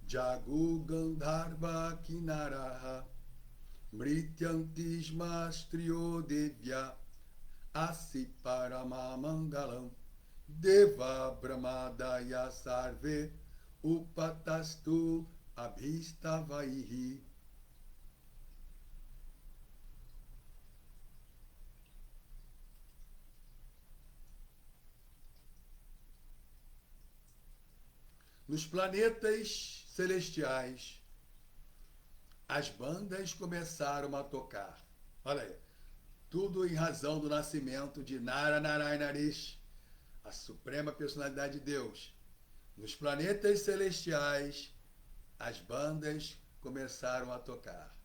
jagu gandharva kinaraha mrityantisma striyo devya asiparama mangalam deva brahmadaya sarve upatastu abhistavaihi. Nos planetas celestiais, as bandas começaram a tocar. Olha aí, tudo em razão do nascimento de Narayana, a suprema personalidade de Deus. Nos planetas celestiais, as bandas começaram a tocar.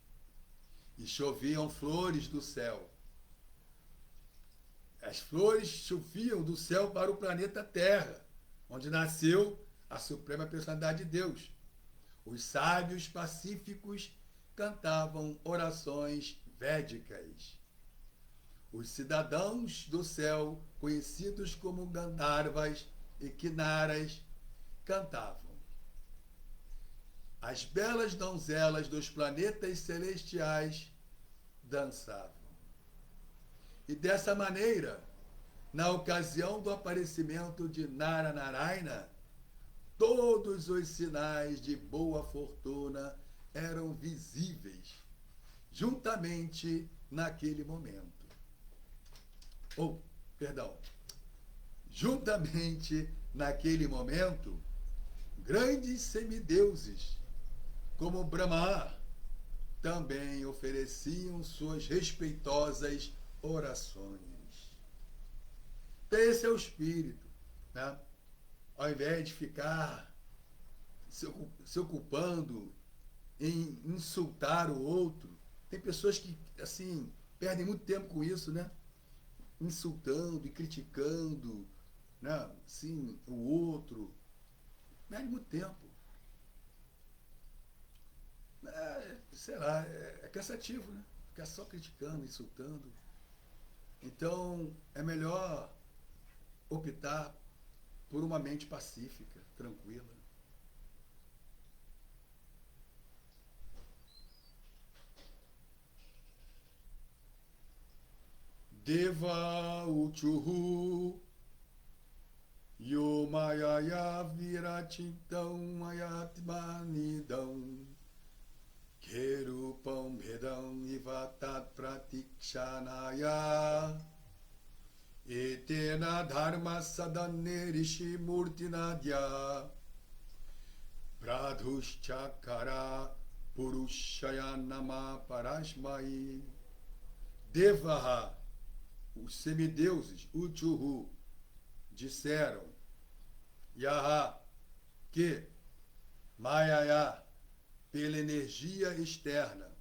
E choviam flores do céu. As flores choviam do céu para o planeta Terra, onde nasceu a suprema personalidade de Deus. Os sábios pacíficos cantavam orações védicas. Os cidadãos do céu, conhecidos como Gandharvas e Kinnaras, cantavam. As belas donzelas dos planetas celestiais dançavam. E dessa maneira, na ocasião do aparecimento de Narayana, todos os sinais de boa fortuna eram visíveis, juntamente naquele momento. Juntamente naquele momento, grandes semideuses, como Brahma, também ofereciam suas respeitosas orações. Então, esse é o espírito, né? Ao invés de ficar se ocupando em insultar o outro, tem pessoas que, assim, perdem muito tempo com isso, né? Insultando e criticando, né? Assim, o outro. Perde muito tempo. sei lá, é cansativo, né? Ficar só criticando, insultando. Então, é melhor optar por uma mente pacífica, tranquila. Deva Uchuhu Yo Mayaya Virachitam Mayatmanidam Kerupam Bhedam Ivatat Pratikshanaya Etena Dharma Sadane Rishi Murtinadya Pradhushchakara Purushaya Nama Parashmai Devaha, os semideuses, Uchuhu, disseram, Yaha, que Mayaya, pela energia externa,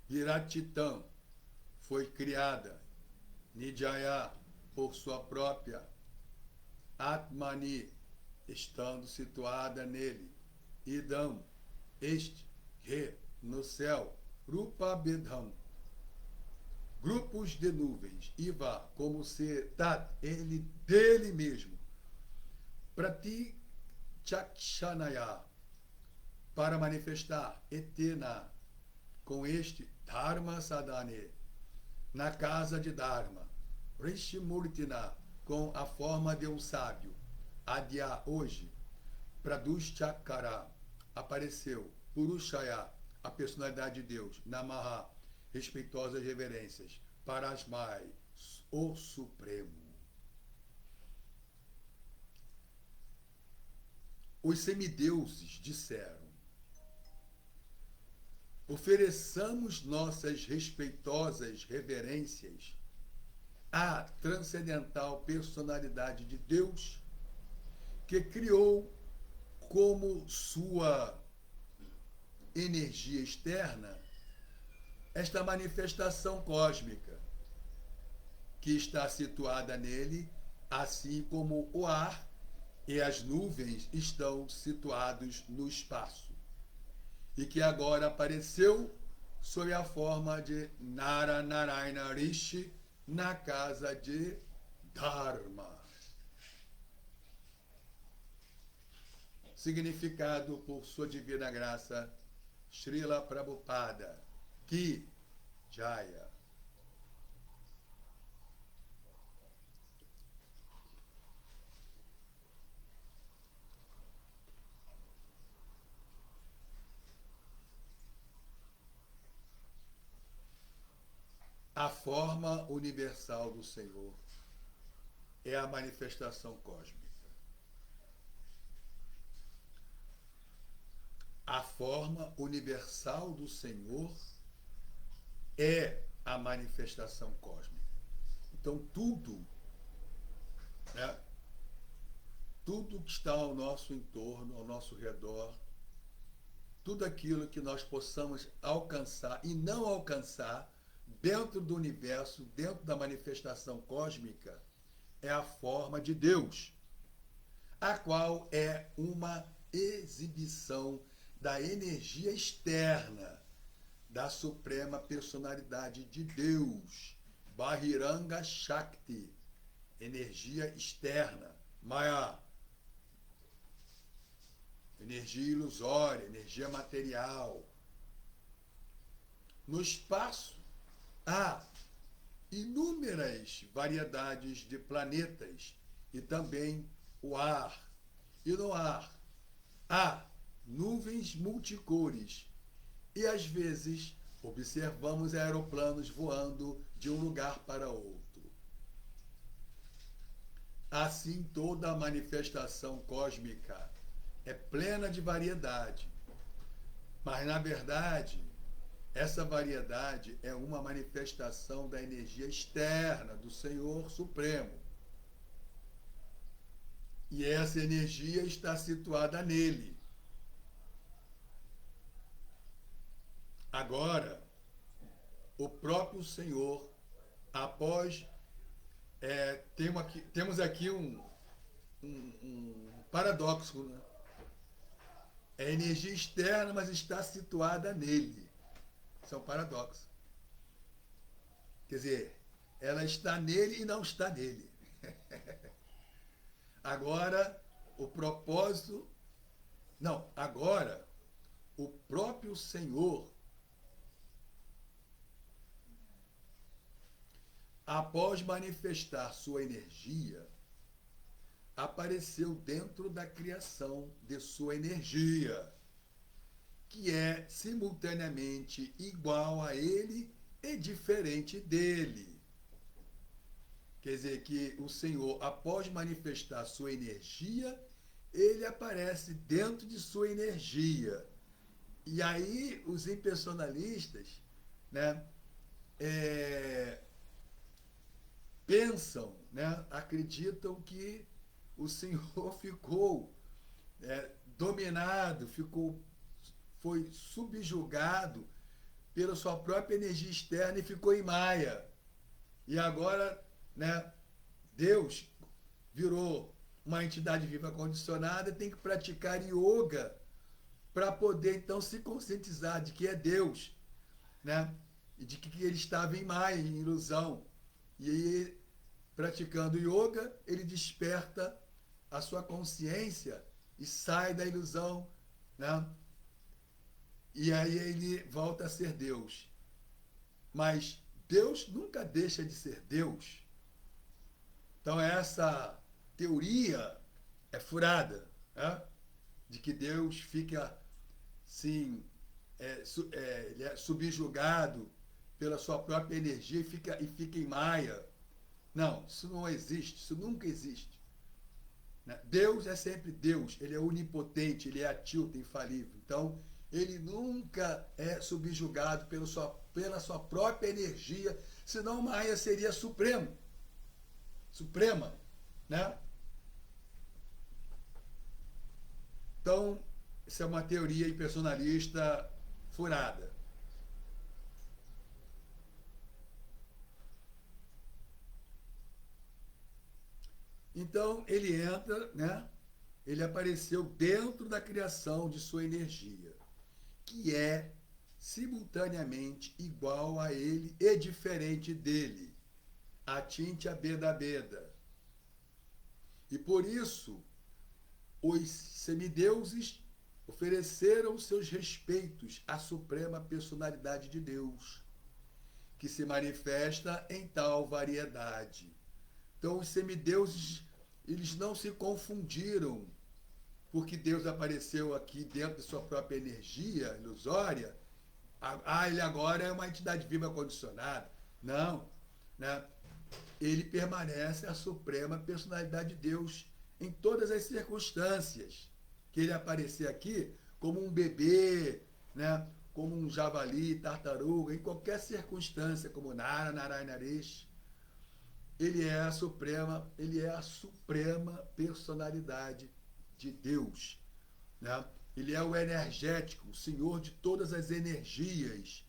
Viratitam, foi criada, Nijaya, por sua própria, Atmani, estando situada nele, Idam, este, Re, no céu, Rupa Bedham, grupos de nuvens, Iva, como se Tat, ele dele mesmo, Prati Chakshanaya, para manifestar, Etena, com este Dharma Sadhane, na casa de Dharma, Rishimurtina, com a forma de um sábio, Adya, hoje, Pradushchakara, apareceu, Purushaya, a personalidade de Deus, Namaha, respeitosas reverências, Parasmai, o Supremo. Os semideuses disseram, ofereçamos nossas respeitosas reverências à transcendental personalidade de Deus, que criou como sua energia externa esta manifestação cósmica, que está situada nele, assim como o ar e as nuvens estão situados no espaço, e que agora apareceu sob a forma de Naranarayana Rishi na casa de Dharma. Significado por sua divina graça, Srila Prabhupada, Ki Jaya. A forma universal do Senhor é a manifestação cósmica. A forma universal do Senhor é a manifestação cósmica. Então, tudo, né, tudo que está ao nosso entorno, ao nosso redor, tudo aquilo que nós possamos alcançar e não alcançar dentro do universo, dentro da manifestação cósmica, é a forma de Deus, a qual é uma exibição da energia externa da Suprema Personalidade de Deus, Bahiranga Shakti, energia externa, Maya, energia ilusória, energia material. No espaço há inúmeras variedades de planetas e também o ar. E no ar há nuvens multicores e às vezes observamos aeroplanos voando de um lugar para outro. Assim, toda a manifestação cósmica é plena de variedade, mas na verdade essa variedade é uma manifestação da energia externa do Senhor Supremo. E essa energia está situada nele. Agora, o próprio Senhor, após... temos aqui um paradoxo, né? É energia externa, mas está situada nele. Isso é um paradoxo. Quer dizer, ela está nele e não está nele. Agora, o propósito. Não, agora, o próprio Senhor, após manifestar sua energia, apareceu dentro da criação de sua energia, que é simultaneamente igual a ele e diferente dele. Quer dizer que o Senhor, após manifestar sua energia, ele aparece dentro de sua energia. E aí os impersonalistas, né, pensam, né, acreditam que o Senhor ficou dominado, foi subjugado pela sua própria energia externa e ficou em Maia. E agora, né, Deus virou uma entidade viva condicionada e tem que praticar yoga para poder então se conscientizar de que é Deus, né? E de que ele estava em Maia, em ilusão. E aí, praticando yoga, ele desperta a sua consciência e sai da ilusão, né? E aí ele volta a ser Deus. Mas Deus nunca deixa de ser Deus. Então essa teoria é furada, né? De que Deus fica, sim, ele é subjugado pela sua própria energia e fica em Maia. Não, isso não existe, isso nunca existe. Né? Deus é sempre Deus, ele é onipotente, ele é atilto, infalível. Então, ele nunca é subjugado pela sua própria energia, senão Maia seria supremo, suprema, né? Então, isso é uma teoria impersonalista furada. Então, ele entra, né? Ele apareceu dentro da criação de sua energia, que é simultaneamente igual a ele e diferente dele, a Tintia Beda Beda. E por isso, os semideuses ofereceram seus respeitos à suprema personalidade de Deus, que se manifesta em tal variedade. Então, os semideuses, eles não se confundiram porque Deus apareceu aqui dentro de sua própria energia ilusória. Ele agora é uma entidade viva condicionada. Não, né? Ele permanece a suprema personalidade de Deus em todas as circunstâncias. Que ele aparecer aqui como um bebê, né? Como um javali, tartaruga, em qualquer circunstância, como Nara, Narayanaresh. Ele é a suprema personalidade de Deus, né? Ele é o energético, o senhor de todas as energias.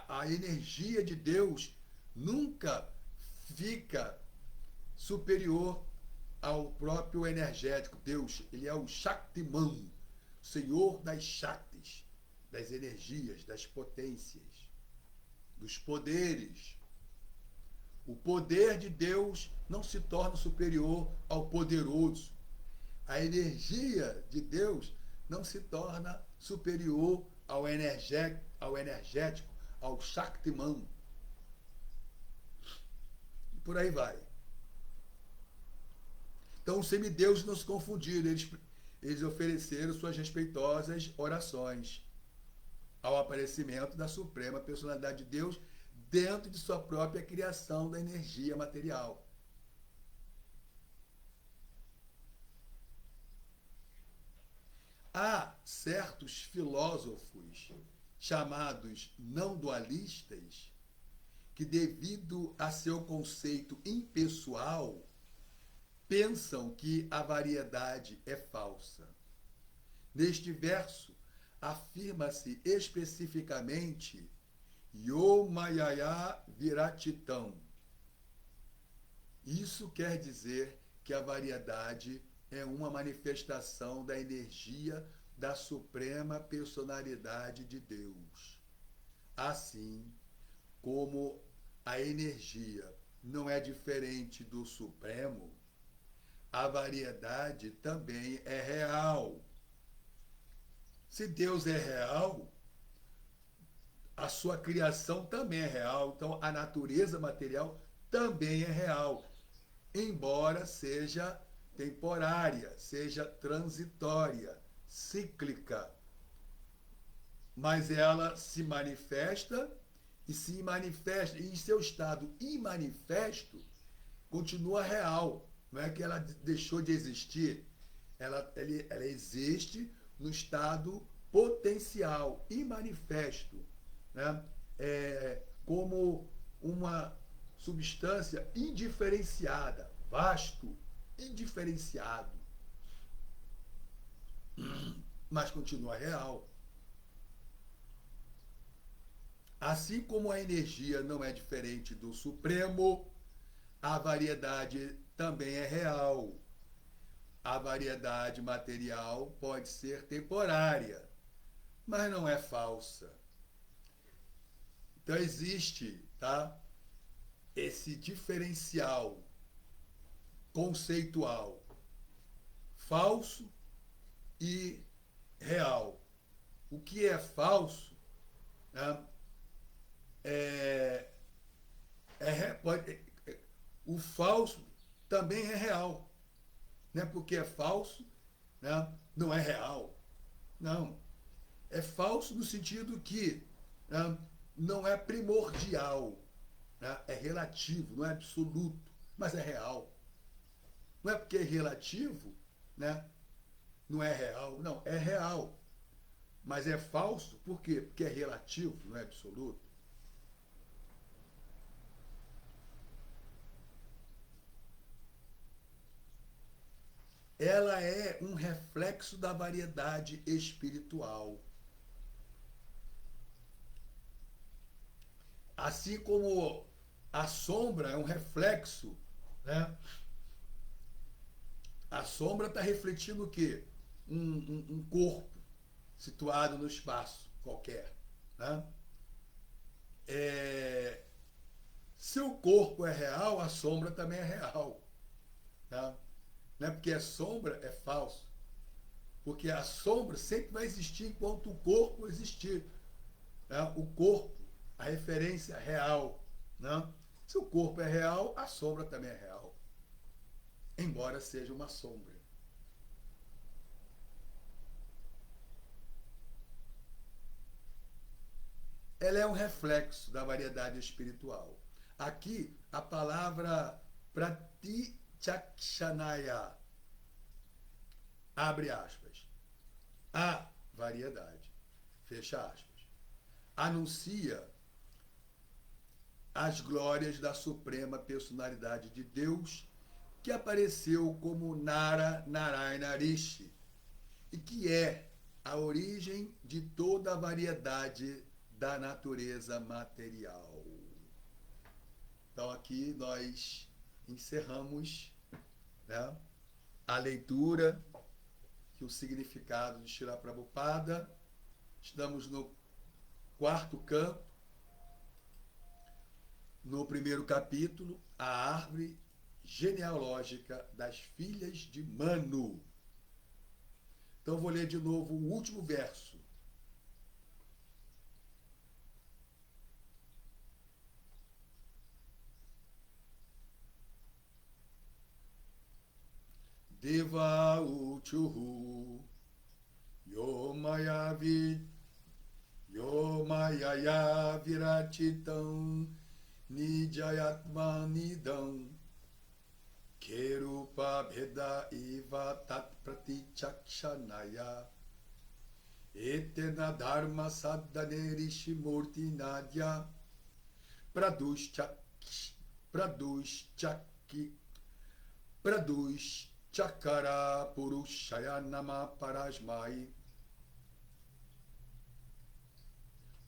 A energia de Deus nunca fica superior ao próprio energético. Deus, ele é o Shaktiman, senhor das Shaktis, das energias, das potências, dos poderes. O poder de Deus não se torna superior ao poderoso. A energia de Deus não se torna superior ao energético, ao Shaktiman. E por aí vai. Então, os semideuses não se confundiram. Eles ofereceram suas respeitosas orações ao aparecimento da suprema personalidade de Deus dentro de sua própria criação da energia material. Há certos filósofos chamados não dualistas que, devido a seu conceito impessoal, pensam que a variedade é falsa. Neste verso, afirma-se especificamente Yo Mayaya Viratitam. Isso quer dizer que a variedade é uma manifestação da energia da suprema personalidade de Deus. Assim como a energia não é diferente do Supremo, a variedade também é real. Se Deus é real, a sua criação também é real. Então, a natureza material também é real, embora seja temporária, seja transitória, cíclica. Mas ela se manifesta e se manifesta, e em seu estado imanifesto, continua real. Não é que ela deixou de existir, ela existe no estado potencial, imanifesto, né? Como uma substância indiferenciada, vasto, indiferenciado, mas continua real. Assim como a energia não é diferente do Supremo, a variedade também é real. A variedade material pode ser temporária, mas não é falsa. Então existe, tá, esse diferencial conceitual, falso e real. O que é falso, né, é, o falso também é real. Não é porque é falso, né, não é real. Não. É falso no sentido que, né, não é primordial, né, é relativo, não é absoluto, mas é real. Não é porque é relativo, né, não é real. Não, é real. Mas é falso por quê? Porque é relativo, não é absoluto. Ela é um reflexo da variedade espiritual. Assim como a sombra é um reflexo, né? A sombra está refletindo o quê? Um corpo situado no espaço qualquer, né? Se o corpo é real, a sombra também é real. Tá? Não é porque é sombra, é falso. Porque a sombra sempre vai existir enquanto o corpo existir. Né? O corpo, a referência real. Né? Se o corpo é real, a sombra também é real. Embora seja uma sombra. Ela é um reflexo da variedade espiritual. Aqui, a palavra pratichakshanaya, abre aspas, a variedade, fecha aspas, anuncia as glórias da suprema personalidade de Deus que apareceu como Nara Narayana Rishi e que é a origem de toda a variedade da natureza material. Então aqui nós encerramos, né, a leitura e o significado de Srila Prabhupada. Estamos no quarto canto, no primeiro capítulo, a árvore genealógica das filhas de Manu. Então vou ler de novo o último verso. Deva uchuhu yomaya virachitam nijayatmanidam kerupa bheda iva tat pratichakshanaya etena dharma saddhane rishimurti nadya pradus chakara purushaya nama parasmai.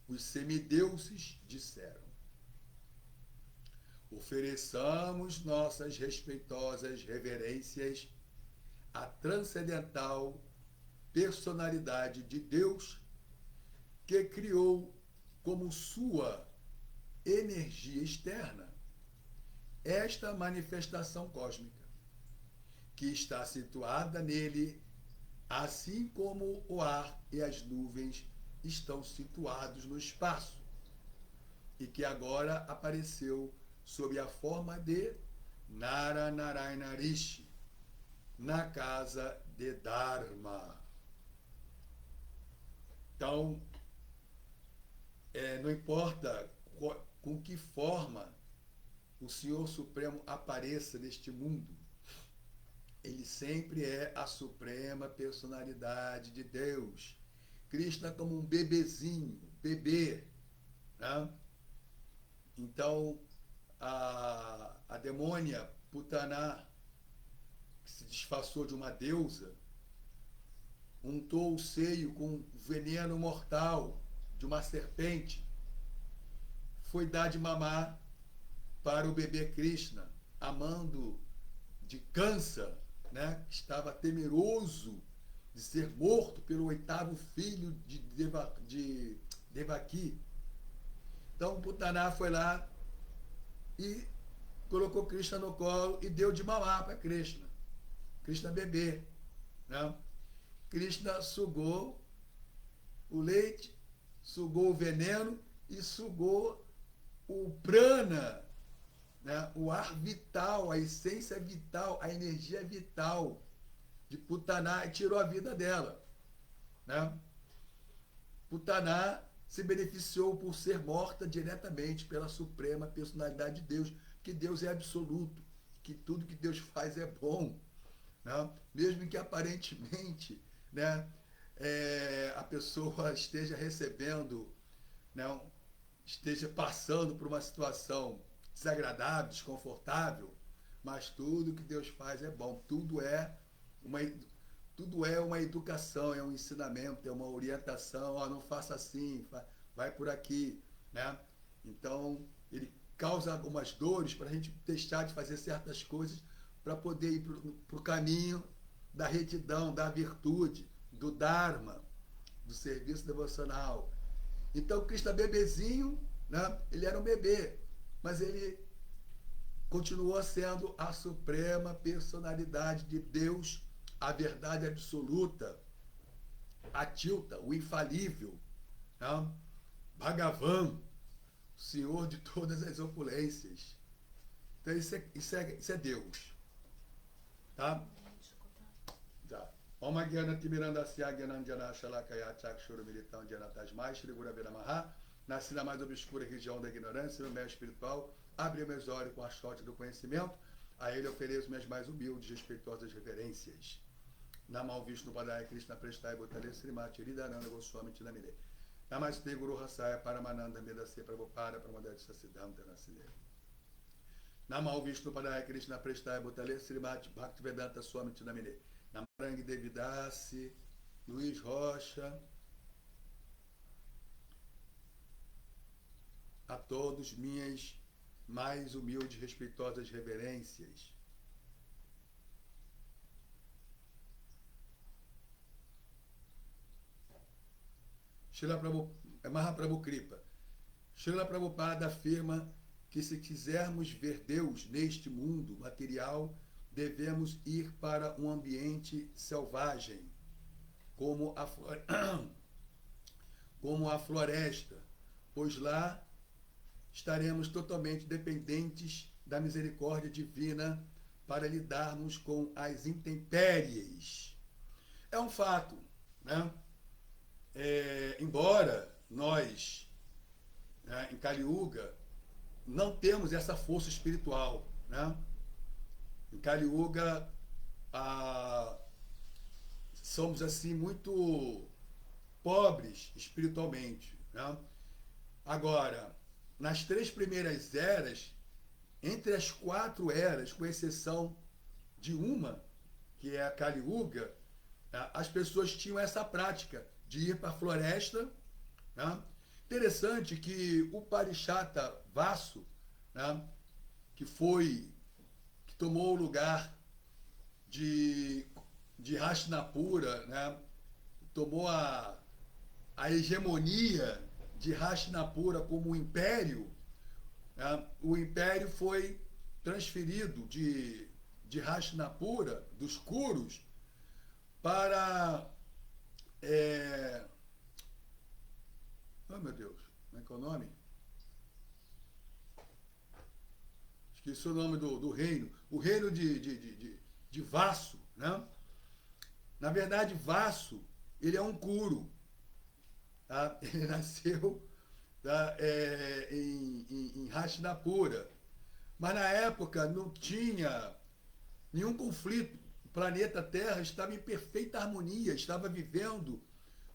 Os semideuses disseram: ofereçamos nossas respeitosas reverências à transcendental personalidade de Deus que criou como sua energia externa esta manifestação cósmica, que está situada nele, assim como o ar e as nuvens estão situados no espaço, e que agora apareceu sob a forma de Naranarayana Rishi, na casa de Dharma. Então, não importa com que forma o Senhor Supremo apareça neste mundo, ele sempre é a suprema personalidade de Deus. Krishna como um bebezinho, bebê, né? Então, a demônia Putana, que se disfarçou de uma deusa, untou o seio com veneno mortal de uma serpente, foi dar de mamar para o bebê Krishna, amando de Kansa, né? Estava temeroso de ser morto pelo oitavo filho de Devaki. Então Putana foi lá e colocou Krishna no colo e deu de mamar para Krishna. Krishna bebê, né? Krishna sugou o leite, sugou o veneno e sugou o prana, né? O ar vital, a essência vital, a energia vital de Putana, e tirou a vida dela, né? Putana se beneficiou por ser morta diretamente pela suprema personalidade de Deus, que Deus é absoluto, que tudo que Deus faz é bom, né? Mesmo que aparentemente, né, a pessoa esteja recebendo, né, esteja passando por uma situação desagradável, desconfortável, mas tudo que Deus faz é bom, tudo é uma educação, é um ensinamento, é uma orientação, não faça assim, vai por aqui, né? Então, ele causa algumas dores para a gente deixar de fazer certas coisas para poder ir para o caminho da retidão, da virtude, do Dharma, do serviço devocional. Então, Krishna bebezinho, né? Ele era um bebê, mas ele continuou sendo a suprema personalidade de Deus, a verdade absoluta, a Tilta, o infalível, né? Bhagavan, o Senhor de todas as opulências. Então isso é Deus. Tá? Tá. Om Gyana Timirandasya Gyananjana Shalakaya Chakshura Militam Gyanatasmai Shri Guru Namaha. Nasci na mais obscura região da ignorância, no meio espiritual, abri meus olhos com a sorte do conhecimento, a ele ofereço minhas mais humildes e respeitosas reverências. Namal Vishnu Padaya Krishna Prestai Bhutale Srimati Ridananda Goswami Tinamire. Namaste Guru Rasaya Paramananda Medase Prabhupada Pramadati Sassiddhanta Nasile. Namal Vishnu Padaya Krishna Prestai Bhutale Srimati Bhaktivedanta Swami Tinamire. Namarang Devidasi, Luiz Rocha. A todos minhas mais humildes e respeitosas reverências. Mahaprabhu Kripa. Srila Prabhupada afirma que se quisermos ver Deus neste mundo material, devemos ir para um ambiente selvagem, como a floresta, pois lá estaremos totalmente dependentes da misericórdia divina para lidarmos com as intempéries. É um fato, né? Embora nós, né, em Kali Yuga, não temos essa força espiritual, né? Em Kali Yuga, somos assim muito pobres espiritualmente, né? Agora, nas 3 primeiras eras, entre as 4 eras, com exceção de uma, que é a Kali Yuga, as pessoas tinham essa prática de ir para a floresta, né? Interessante que o Parishata Vasu, né, que tomou o lugar de Hastinapura, né, tomou a hegemonia de Hastinapura como império, o império foi transferido de Hastinapura, dos Kuros, para... Oh, meu Deus, como é que é o nome? Esqueci o nome do reino. O reino de Vasso, né? Na verdade, Vasso, ele é um Kuru. Tá? Ele nasceu, tá? Em Hastinapura. Mas na época não tinha nenhum conflito. O planeta Terra estava em perfeita harmonia, estava vivendo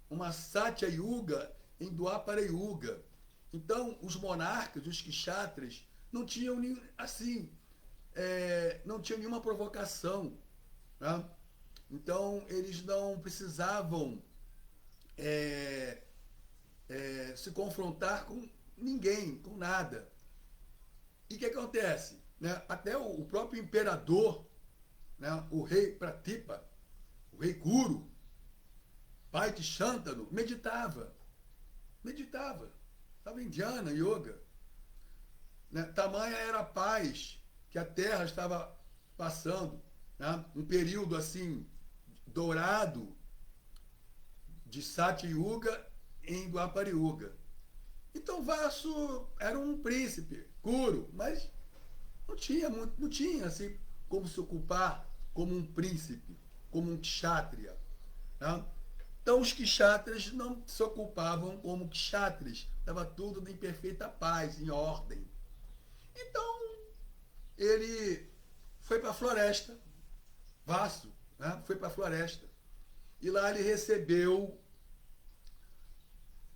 uma Satya Yuga em Dwapara Yuga. Então, os monarcas, os kshatras, não tinham assim, não tinham nenhuma provocação. Né? Então, eles não precisavam se confrontar com ninguém, com nada. E o que acontece? Né? Até o próprio imperador, né? O rei Pratipa, o rei Kuru, pai de Shantanu, meditava. Estava em dhyana, yoga. Né? Tamanha era a paz que a Terra estava passando. Né? Um período assim, dourado, de Satya Yuga em Dwapara Yuga. Então Vasso era um príncipe, Kuru, mas não tinha assim como se ocupar como um príncipe, como um kshatriya. Né? Então os kshatras não se ocupavam como kshatras, estava tudo em perfeita paz, em ordem. Então ele foi para a floresta, Vasso, né? Foi para a floresta. E lá ele recebeu,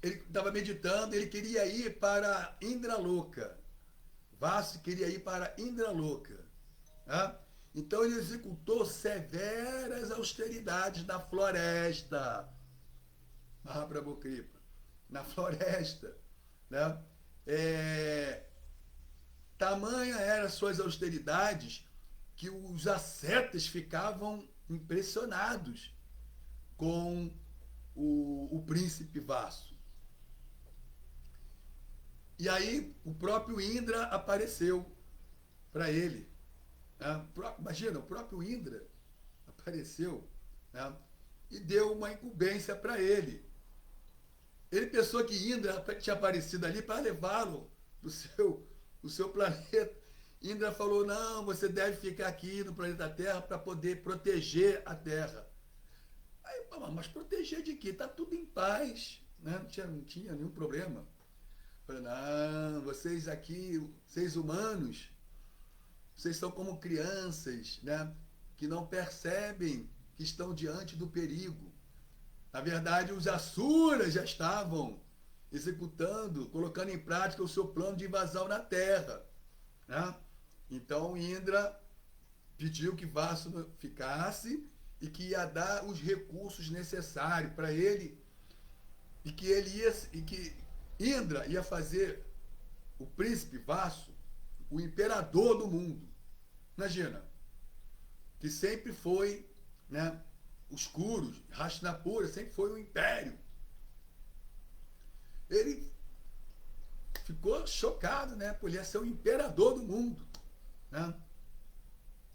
ele estava meditando, ele queria ir para Indraloka. Vasso queria ir para Indraloka. Né? Então ele executou severas austeridades na floresta. Mahaprabhu Kripa. Na floresta. Né? Tamanha eram suas austeridades que os ascetas ficavam impressionados com o príncipe Vasso. E aí o próprio Indra apareceu para ele. Né? Imagina, o próprio Indra apareceu, né? E deu uma incumbência para ele. Ele pensou que Indra tinha aparecido ali para levá-lo para o seu planeta. Indra falou, não, você deve ficar aqui no planeta Terra para poder proteger a Terra. Aí, mas proteger de quê? Está tudo em paz, né? Não tinha nenhum problema. Falei, não, vocês aqui, seres humanos, vocês são como crianças, né? Que não percebem que estão diante do perigo. Na verdade, os asuras já estavam executando, colocando em prática o seu plano de invasão na Terra. Né? Então, Indra pediu que Vasso ficasse e que ia dar os recursos necessários para ele e que Indra ia fazer o príncipe Vasso o imperador do mundo. Imagina, que sempre foi, né, os Kuros, Hastinapura, sempre foi um império. Ele ficou chocado, né, por ele ia ser o imperador do mundo. Né?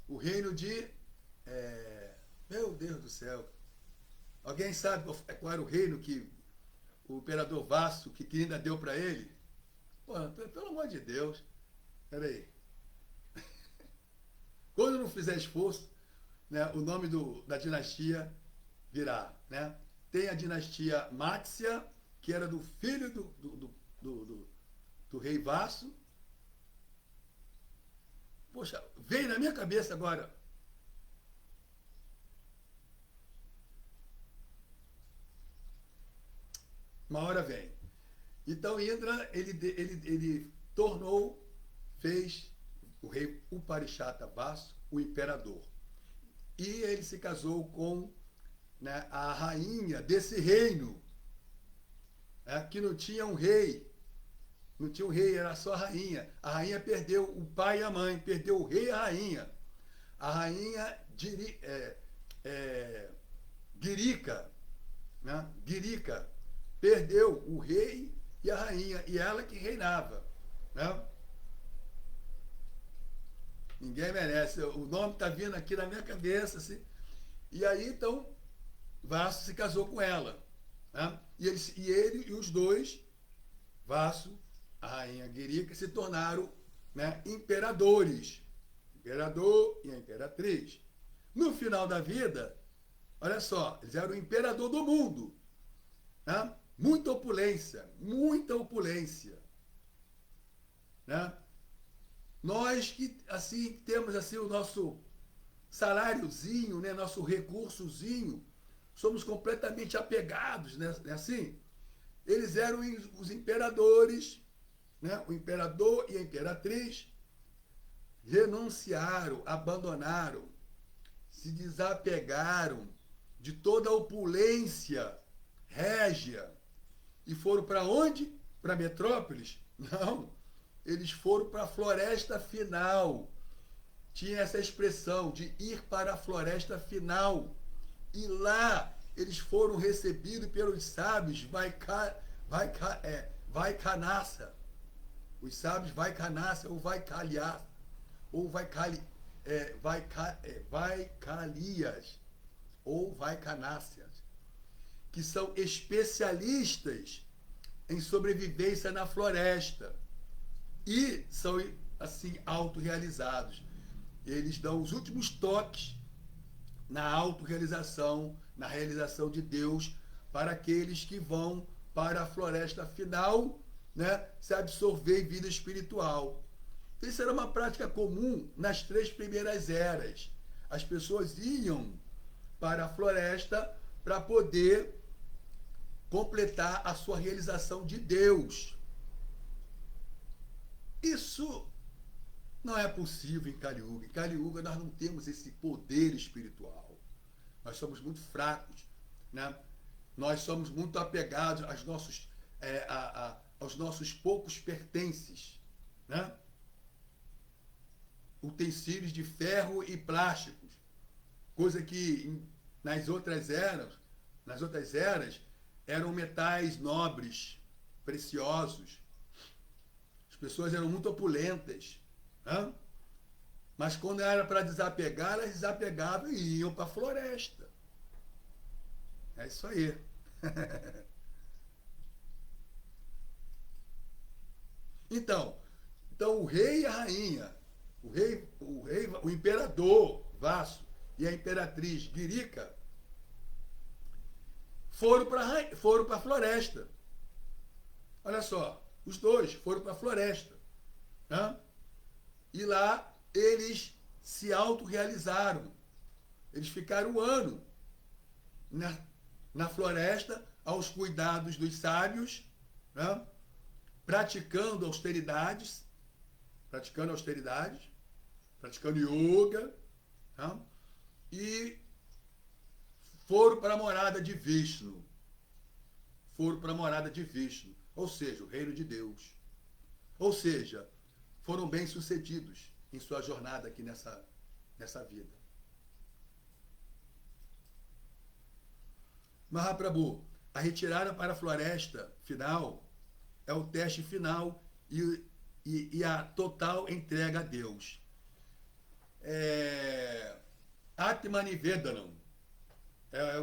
O reino de... meu Deus do céu. Alguém sabe qual era o reino que o imperador Vasso, que ainda deu para ele? Pô, pelo amor de Deus. Peraí. Quando não fizer esforço, né, o nome da dinastia virá. Né? Tem a dinastia Matsya, que era do filho do rei Vasso. Poxa, veio na minha cabeça agora. Uma hora vem. Então Indra, ele fez o rei Uparishata Vasso o imperador. E ele se casou com, né, a rainha desse reino, né, que não tinha um rei. Não tinha um rei, era só a rainha. A rainha perdeu o pai e a mãe, perdeu o rei e a rainha. A rainha Girika né? Guirica perdeu o rei e a rainha, e ela que reinava, né? Ninguém merece. O nome está vindo aqui na minha cabeça, assim. E aí, então, Vaso se casou com ela, né? Ele e os dois, Vaso, a rainha Guirica, se tornaram, né, imperadores. Imperador e a imperatriz. No final da vida, olha só, eles eram o imperador do mundo, né? Muita opulência, muita opulência, né? Nós que assim temos assim o nosso saláriozinho, né, nosso recursozinho, somos completamente apegados, né, assim. Eles eram os imperadores, né? O imperador e a imperatriz renunciaram, abandonaram, se desapegaram de toda a opulência régia e foram para onde? Para Metrópolis? Não, eles foram para a floresta final. Tinha essa expressão de ir para a floresta final. E lá eles foram recebidos pelos sábios Vaikanasa. Os sábios Vaikanasa ou Vaikalias, ou Vaicalias, ou Vaikanáceas, que são especialistas em sobrevivência na floresta e são, assim, autorrealizados. Eles dão os últimos toques na autorrealização, na realização de Deus para aqueles que vão para a floresta final, né, se absorver em vida espiritual. Isso era uma prática comum nas 3 primeiras eras. As pessoas iam para a floresta para poder completar a sua realização de Deus. Isso não é possível em Kali Yuga. Em Kali Yuga nós não temos esse poder espiritual. Nós somos muito fracos, né? Nós somos muito apegados aos nossos poucos pertences, né? Utensílios de ferro e plásticos, coisa que nas outras eras eram metais nobres, preciosos. As pessoas eram muito opulentas, né? Mas quando era para desapegar, elas desapegavam e iam para a floresta. É isso aí. Então o rei e a rainha, o imperador Vaso e a imperatriz Guirica foram para a floresta. Olha só, os dois foram para a floresta, né? E lá eles se autorrealizaram. Eles ficaram um ano na floresta, aos cuidados dos sábios, né? praticando austeridades, praticando yoga, né? E foram para a morada de Vishnu. Foram para a morada de Vishnu, ou seja, o reino de Deus. Ou seja, foram bem-sucedidos em sua jornada aqui nessa vida. Mahaprabhu, a retirada para a floresta final é o teste final e a total entrega a Deus. Atmanivedanam é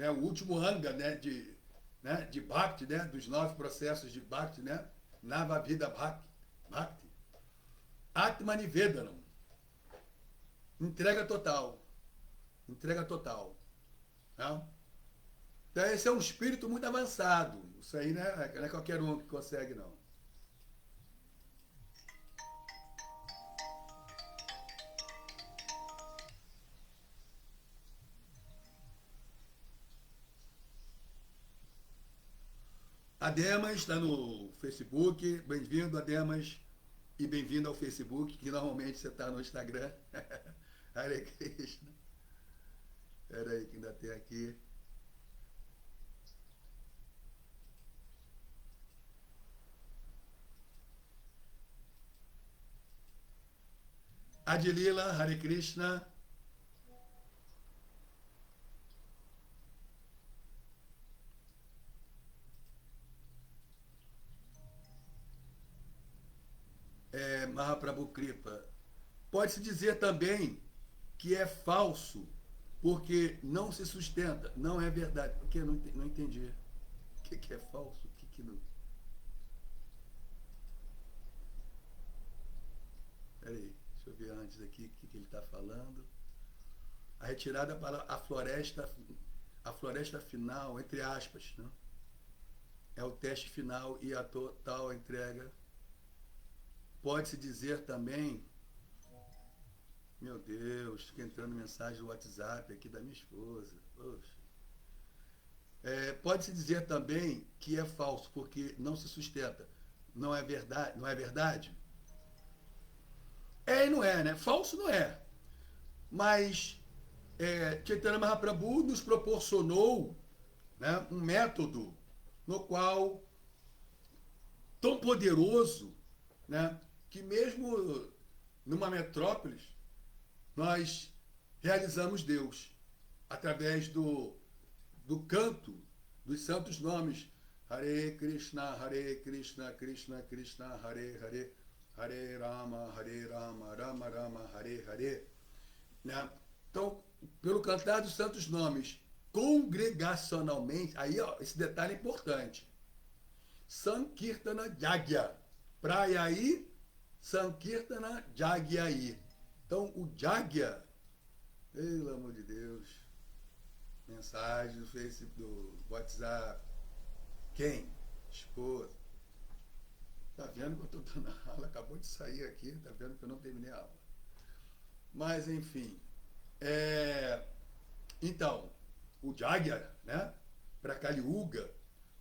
o último anga, né, de Bhakti, né, dos 9 processos de Bhakti, né, Navavida Bhakti. Atmanivedanam, entrega total. Entrega total. Né? Então, esse é um espírito muito avançado. Isso aí, né, não é qualquer um que consegue, não. Ademas está no Facebook. Bem-vindo, Ademas. E bem-vindo ao Facebook, que normalmente você está no Instagram. Hare Krishna. Espera aí que ainda tem aqui. Adilila, Hare Krishna. Mahaprabhu Kripa. Pode-se dizer também que é falso, porque não se sustenta. Não é verdade. Porque eu não entendi. O que é falso? O que não. Peraí, deixa eu ver antes aqui o que ele está falando. A retirada para a floresta final, entre aspas, né? É o teste final e a total entrega. Pode-se dizer também, meu Deus, fica entrando mensagem do WhatsApp aqui da minha esposa. Poxa. Pode-se dizer também que é falso, porque não se sustenta. Não é verdade? Não é verdade? É e não é, né? Falso não é. Mas Chaitanya Mahaprabhu nos proporcionou, né, um método no qual, tão poderoso, né, que mesmo numa metrópolis, nós realizamos Deus através do canto dos santos nomes. Hare Krishna, Krishna Krishna, Hare Hare, Hare Rama, Rama Rama, Hare Hare. Né? Então, pelo cantar dos santos nomes, congregacionalmente, aí ó, esse detalhe é importante. Sankirtana Jagya. Prayaí, Sankirtana Jagyaí. Então, o Jagya, pelo amor de Deus, mensagem do Facebook, do WhatsApp. Quem? Esposa. Tá vendo que eu estou dando a aula? Acabou de sair aqui, tá vendo que eu não terminei a aula. Mas, enfim. Então, o Jagya, né? Para Kali Yuga,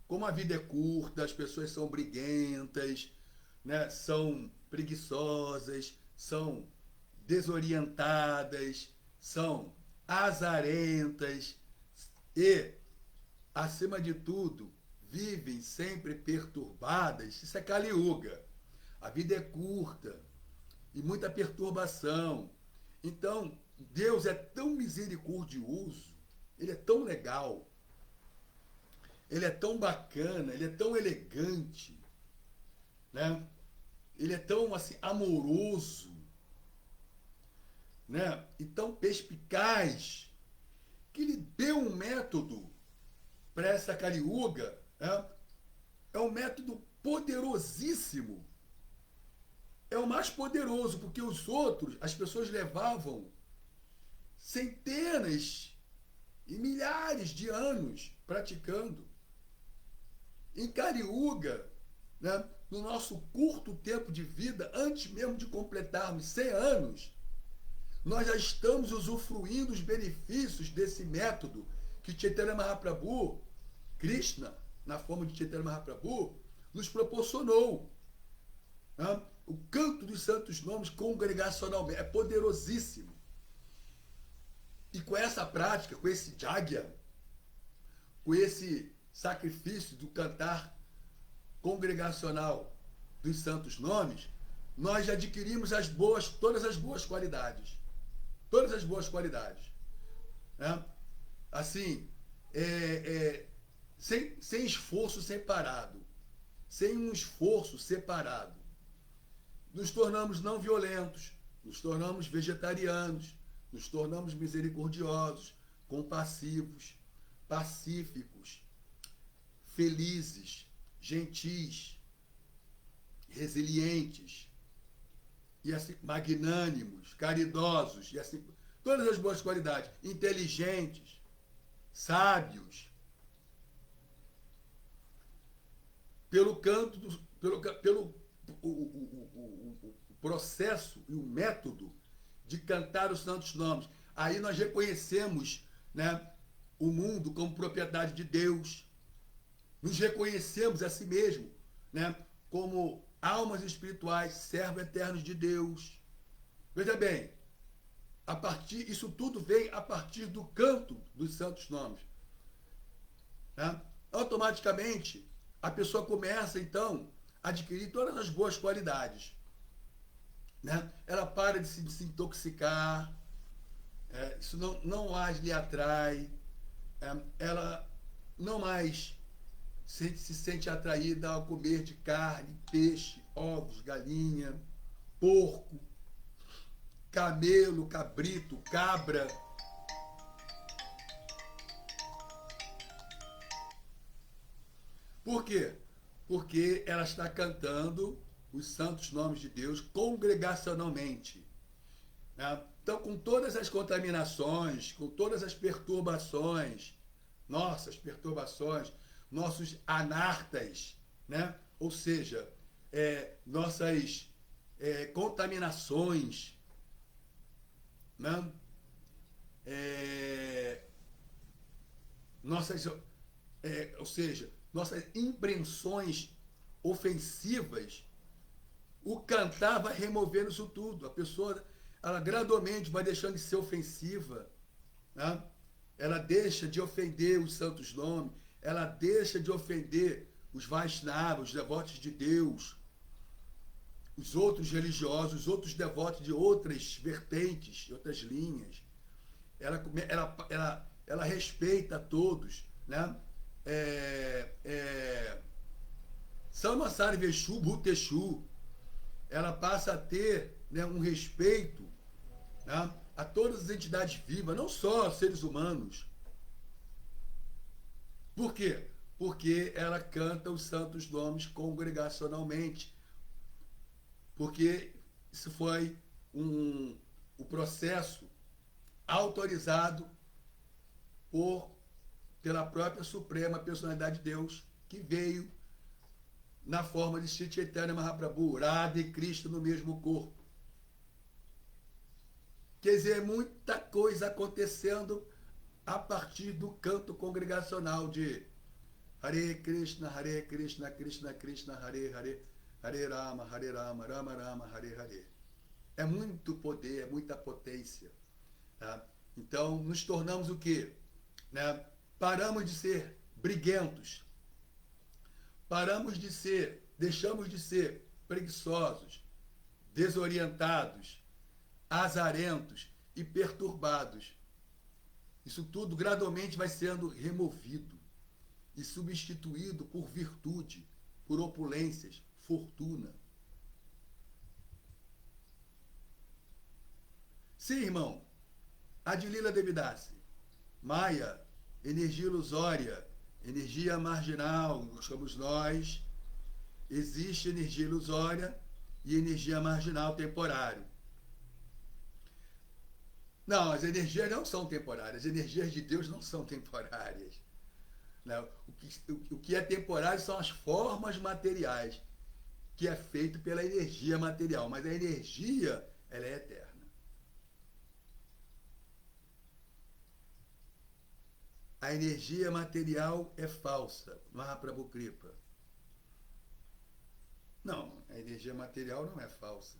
como a vida é curta, as pessoas são briguentas, né? São preguiçosas, são desorientadas, são azarentas e, acima de tudo, vivem sempre perturbadas. Isso é Kali Yuga. A vida é curta e muita perturbação. Então, Deus é tão misericordioso, Ele é tão legal, Ele é tão bacana, Ele é tão elegante, né? Ele é tão assim, amoroso, né? E tão perspicaz, que Ele deu um método para essa Kali Yuga, né? É um método poderosíssimo. É o mais poderoso, porque os outros, as pessoas levavam centenas e milhares de anos praticando. Em Kali Yuga, né, no nosso curto tempo de vida, antes mesmo de completarmos 100 anos, nós já estamos usufruindo os benefícios desse método que Chaitanya Mahaprabhu, Krishna, na forma de Chaitanya Mahaprabhu, nos proporcionou. Né? O canto dos santos nomes congregacionalmente é poderosíssimo. E com essa prática, com esse Jagya, com esse sacrifício do cantar congregacional dos santos nomes, nós adquirimos todas as boas qualidades. Todas as boas qualidades. Né? Assim, sem esforço separado. Sem um esforço separado. Nos tornamos não violentos, nos tornamos vegetarianos, nos tornamos misericordiosos, compassivos, pacíficos, felizes, gentis, resilientes, e assim, magnânimos, caridosos, e assim, todas as boas qualidades, inteligentes, sábios. Pelo canto, pelo o processo e o método de cantar os santos nomes. Aí nós reconhecemos, né, o mundo como propriedade de Deus. Nos reconhecemos a si mesmo, né, como almas espirituais, servos eternos de Deus. Veja bem, isso tudo vem a partir do canto dos santos nomes. Né? Automaticamente, a pessoa começa, então, a adquirir todas as boas qualidades. Né? Ela para de se intoxicar, isso não mais lhe atrai, ela não mais se sente atraída ao comer de carne, peixe, ovos, galinha. porco, camelo, cabrito, cabra. Por quê? Porque ela está cantando os santos nomes de Deus congregacionalmente. Né? Então, com todas as contaminações, com todas as perturbações, nossos anartas, né? Ou seja, nossas contaminações, né? Nossas, ou seja, nossas impressões ofensivas, o cantar vai removendo isso tudo. A pessoa, ela gradualmente vai deixando de ser ofensiva, né? Ela deixa de ofender os santos nomes, ela deixa de ofender os Vaishnavas, os devotos de Deus, os outros religiosos, os outros devotos de outras vertentes, de outras linhas. Ela respeita a todos, né? Samassari Veshu Bhuteshu, ela passa a ter, né, um respeito, né, a todas as entidades vivas, não só seres humanos. Por quê? Porque ela canta os santos nomes congregacionalmente. Porque isso foi o processo autorizado pela própria Suprema Personalidade de Deus, que veio na forma de Sri Chaitanya Mahaprabhu, Radha e Krishna no mesmo corpo. Quer dizer, muita coisa acontecendo a partir do canto congregacional de Hare Krishna, Krishna Krishna, Hare Hare, Hare Rama, Rama Rama, Hare Hare. É muito poder, é muita potência. Tá? Então, nos tornamos o quê? Né? Paramos de ser briguentos. Deixamos de ser preguiçosos, desorientados, azarentos e perturbados. Isso tudo gradualmente vai sendo removido e substituído por virtude, por opulências, fortuna. Sim, irmão, Adilila Devidasi, Maia, energia ilusória, energia marginal, somos nós. Existe energia ilusória e energia marginal temporário. Não, as energias não são temporárias, as energias de Deus não são temporárias. Não, o que é temporário são as formas materiais, que é feito pela energia material, mas a energia, ela é eterna. A energia material é falsa, Mahaprabhu Kripa. Não, a energia material não é falsa.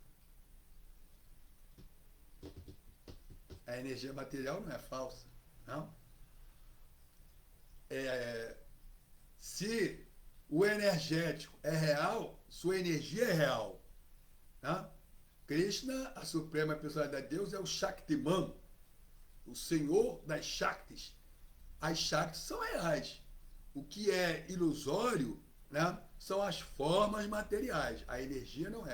A energia material não é falsa, não? Se o energético é real, sua energia é real. Tá? Krishna, a suprema personalidade de Deus, é o Shaktiman, o senhor das Shaktis. As Shaktis são reais. O que é ilusório, né, são as formas materiais. A energia não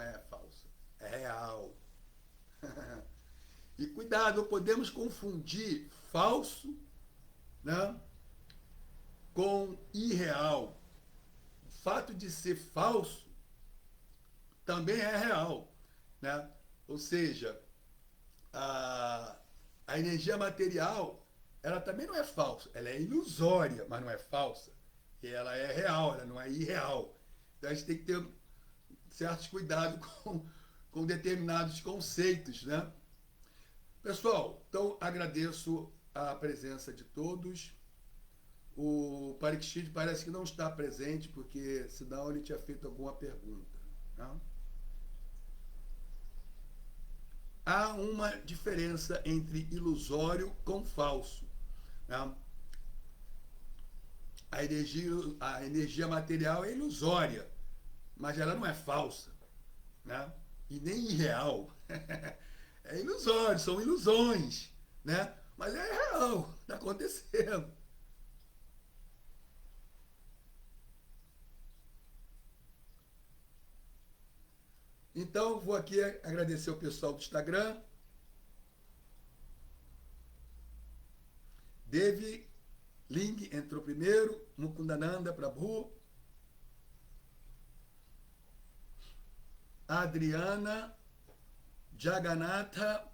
é falsa, é real. E cuidado, não podemos confundir falso, né, com irreal. O fato de ser falso também é real, né? Ou seja, a energia material, ela também não é falsa, ela é ilusória, mas não é falsa. E ela é real, ela não é irreal. Então a gente tem que ter certos cuidados com determinados conceitos, né? Pessoal, então agradeço a presença de todos. O Parikshit parece que não está presente, porque senão ele tinha feito alguma pergunta. Né? Há uma diferença entre ilusório com falso. Né? A energia material é ilusória, mas ela não é falsa, né? E nem irreal. É ilusório, são ilusões, né? Mas é real, está acontecendo. Então, vou aqui agradecer o pessoal do Instagram. Devi Ling entrou primeiro, Mukundananda Prabhu, Adriana, Jagannatha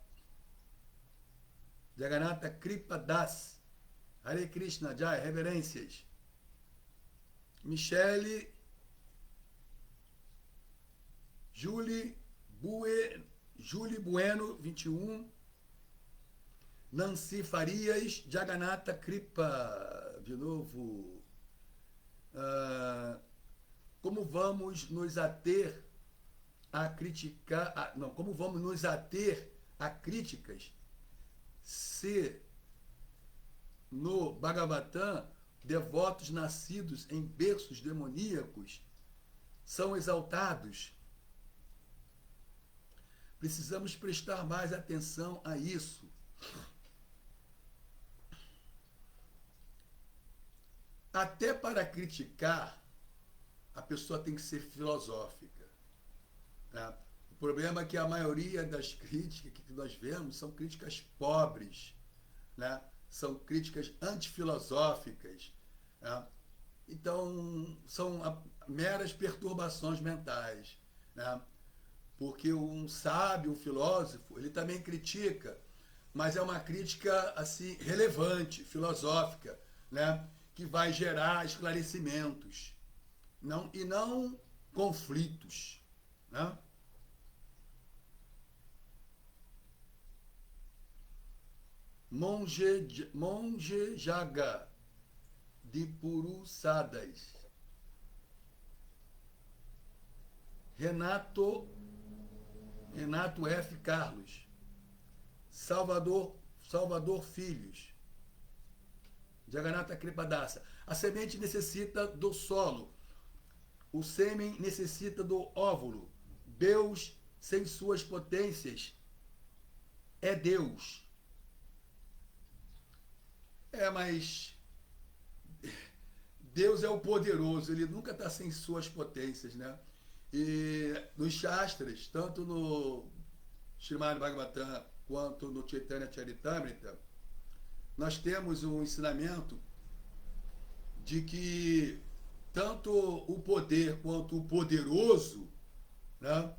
Kripa Das, Hare Krishna, Jai, reverências. Michele, Julie Bueno, 21. Nancy Farias, Jagannatha Kripa, de novo. Como vamos nos ater a criticar, como vamos nos ater a críticas se no Bhagavatam devotos nascidos em berços demoníacos são exaltados? Precisamos prestar mais atenção a isso. Até para criticar, a pessoa tem que ser filosófica. Tá? O problema é que a maioria das críticas que nós vemos são críticas pobres, né? São críticas antifilosóficas. Né? Então, são meras perturbações mentais. Né? Porque um sábio, um filósofo, ele também critica, mas é uma crítica assim relevante, filosófica, né? Que vai gerar esclarecimentos, e não conflitos. Né? Monge Jaga, de Puruçadas. Renato F. Carlos. Salvador Filhos. Jagannatha Kripa Dasa. A semente necessita do solo. O sêmen necessita do óvulo. Deus, sem suas potências, é Deus. Mas Deus é o poderoso, ele nunca está sem suas potências, né? E nos Shastras, tanto no Srimad Bhagavatam quanto no Chaitanya Charitamrita, nós temos um ensinamento de que tanto o poder quanto o poderoso, né,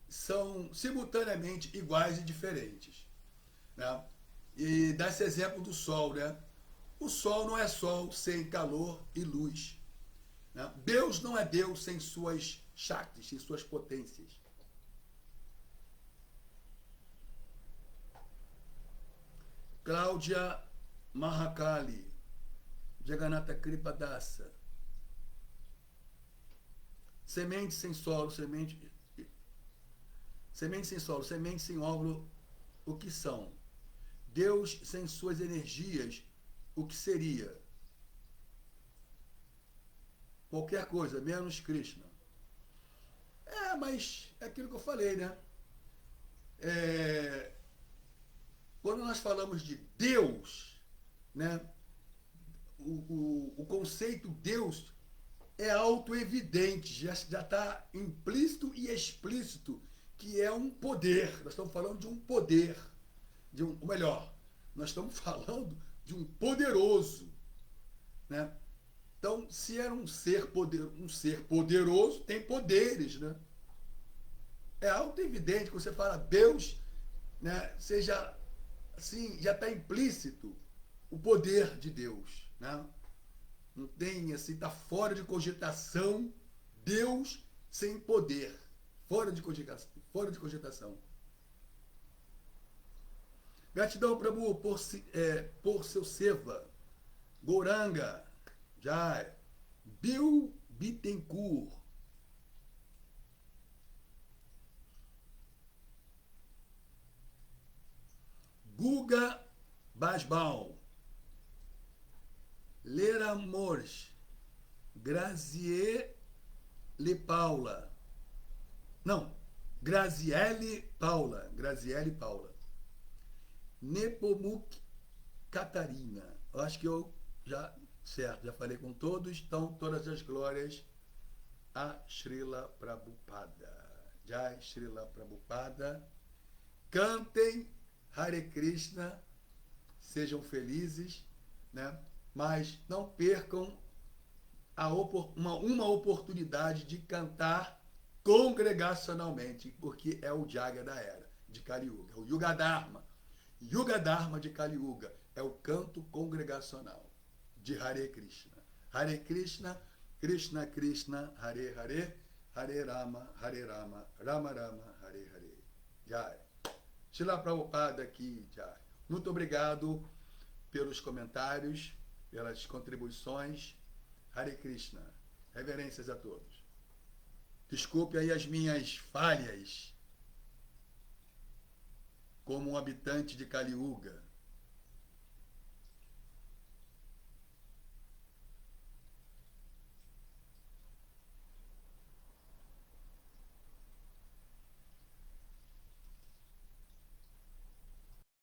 são simultaneamente iguais e diferentes. Né? E dá esse exemplo do Sol. Né? O Sol não é Sol sem calor e luz. Né? Deus não é Deus sem suas shaktis, sem suas potências. Cláudia Mahakali, Jagannatha Kripa Dasa. Semente sem solo, semente sem solo, semente sem óvulo, o que são? Deus sem suas energias, o que seria? Qualquer coisa, menos Krishna. Mas é aquilo que eu falei, né? Quando nós falamos de Deus, né? O conceito Deus é autoevidente, já está implícito e explícito, que é um poder. Nós estamos falando de um poder, ou melhor, nós estamos falando de um poderoso. Né? Então, se era um ser poderoso, tem poderes. Né? É autoevidente que você fala Deus, né? Seja assim, já está implícito o poder de Deus. Né? Não tem, assim, está fora de cogitação Deus sem poder. Fora de cogitação. Gratidão, Prabhu, por seu seva. Goranga, Jai. Bill Bittencourt. Guga Basbaum. Lera Mores. Graziele Paula. Não, Graziele Paula. Nepomuk Catarina. Eu acho que eu já falei com todos. Então, todas as glórias a Srila Prabhupada. Jai Srila Prabhupada. Cantem Hare Krishna, sejam felizes, né? Mas não percam uma oportunidade de cantar congregacionalmente, porque é o Jaga da era de Kali Yuga, é o Yuga Dharma. Yuga Dharma de Kali Yuga é o canto congregacional de Hare Krishna. Hare Krishna, Krishna Krishna, Hare Hare, Hare Rama, Rama Rama, Hare Hare. Jai. Srila Prabhupada aqui, Jai. Muito obrigado pelos comentários, pelas contribuições. Hare Krishna. Reverências a todos. Desculpe aí as minhas falhas como um habitante de Kali Yuga.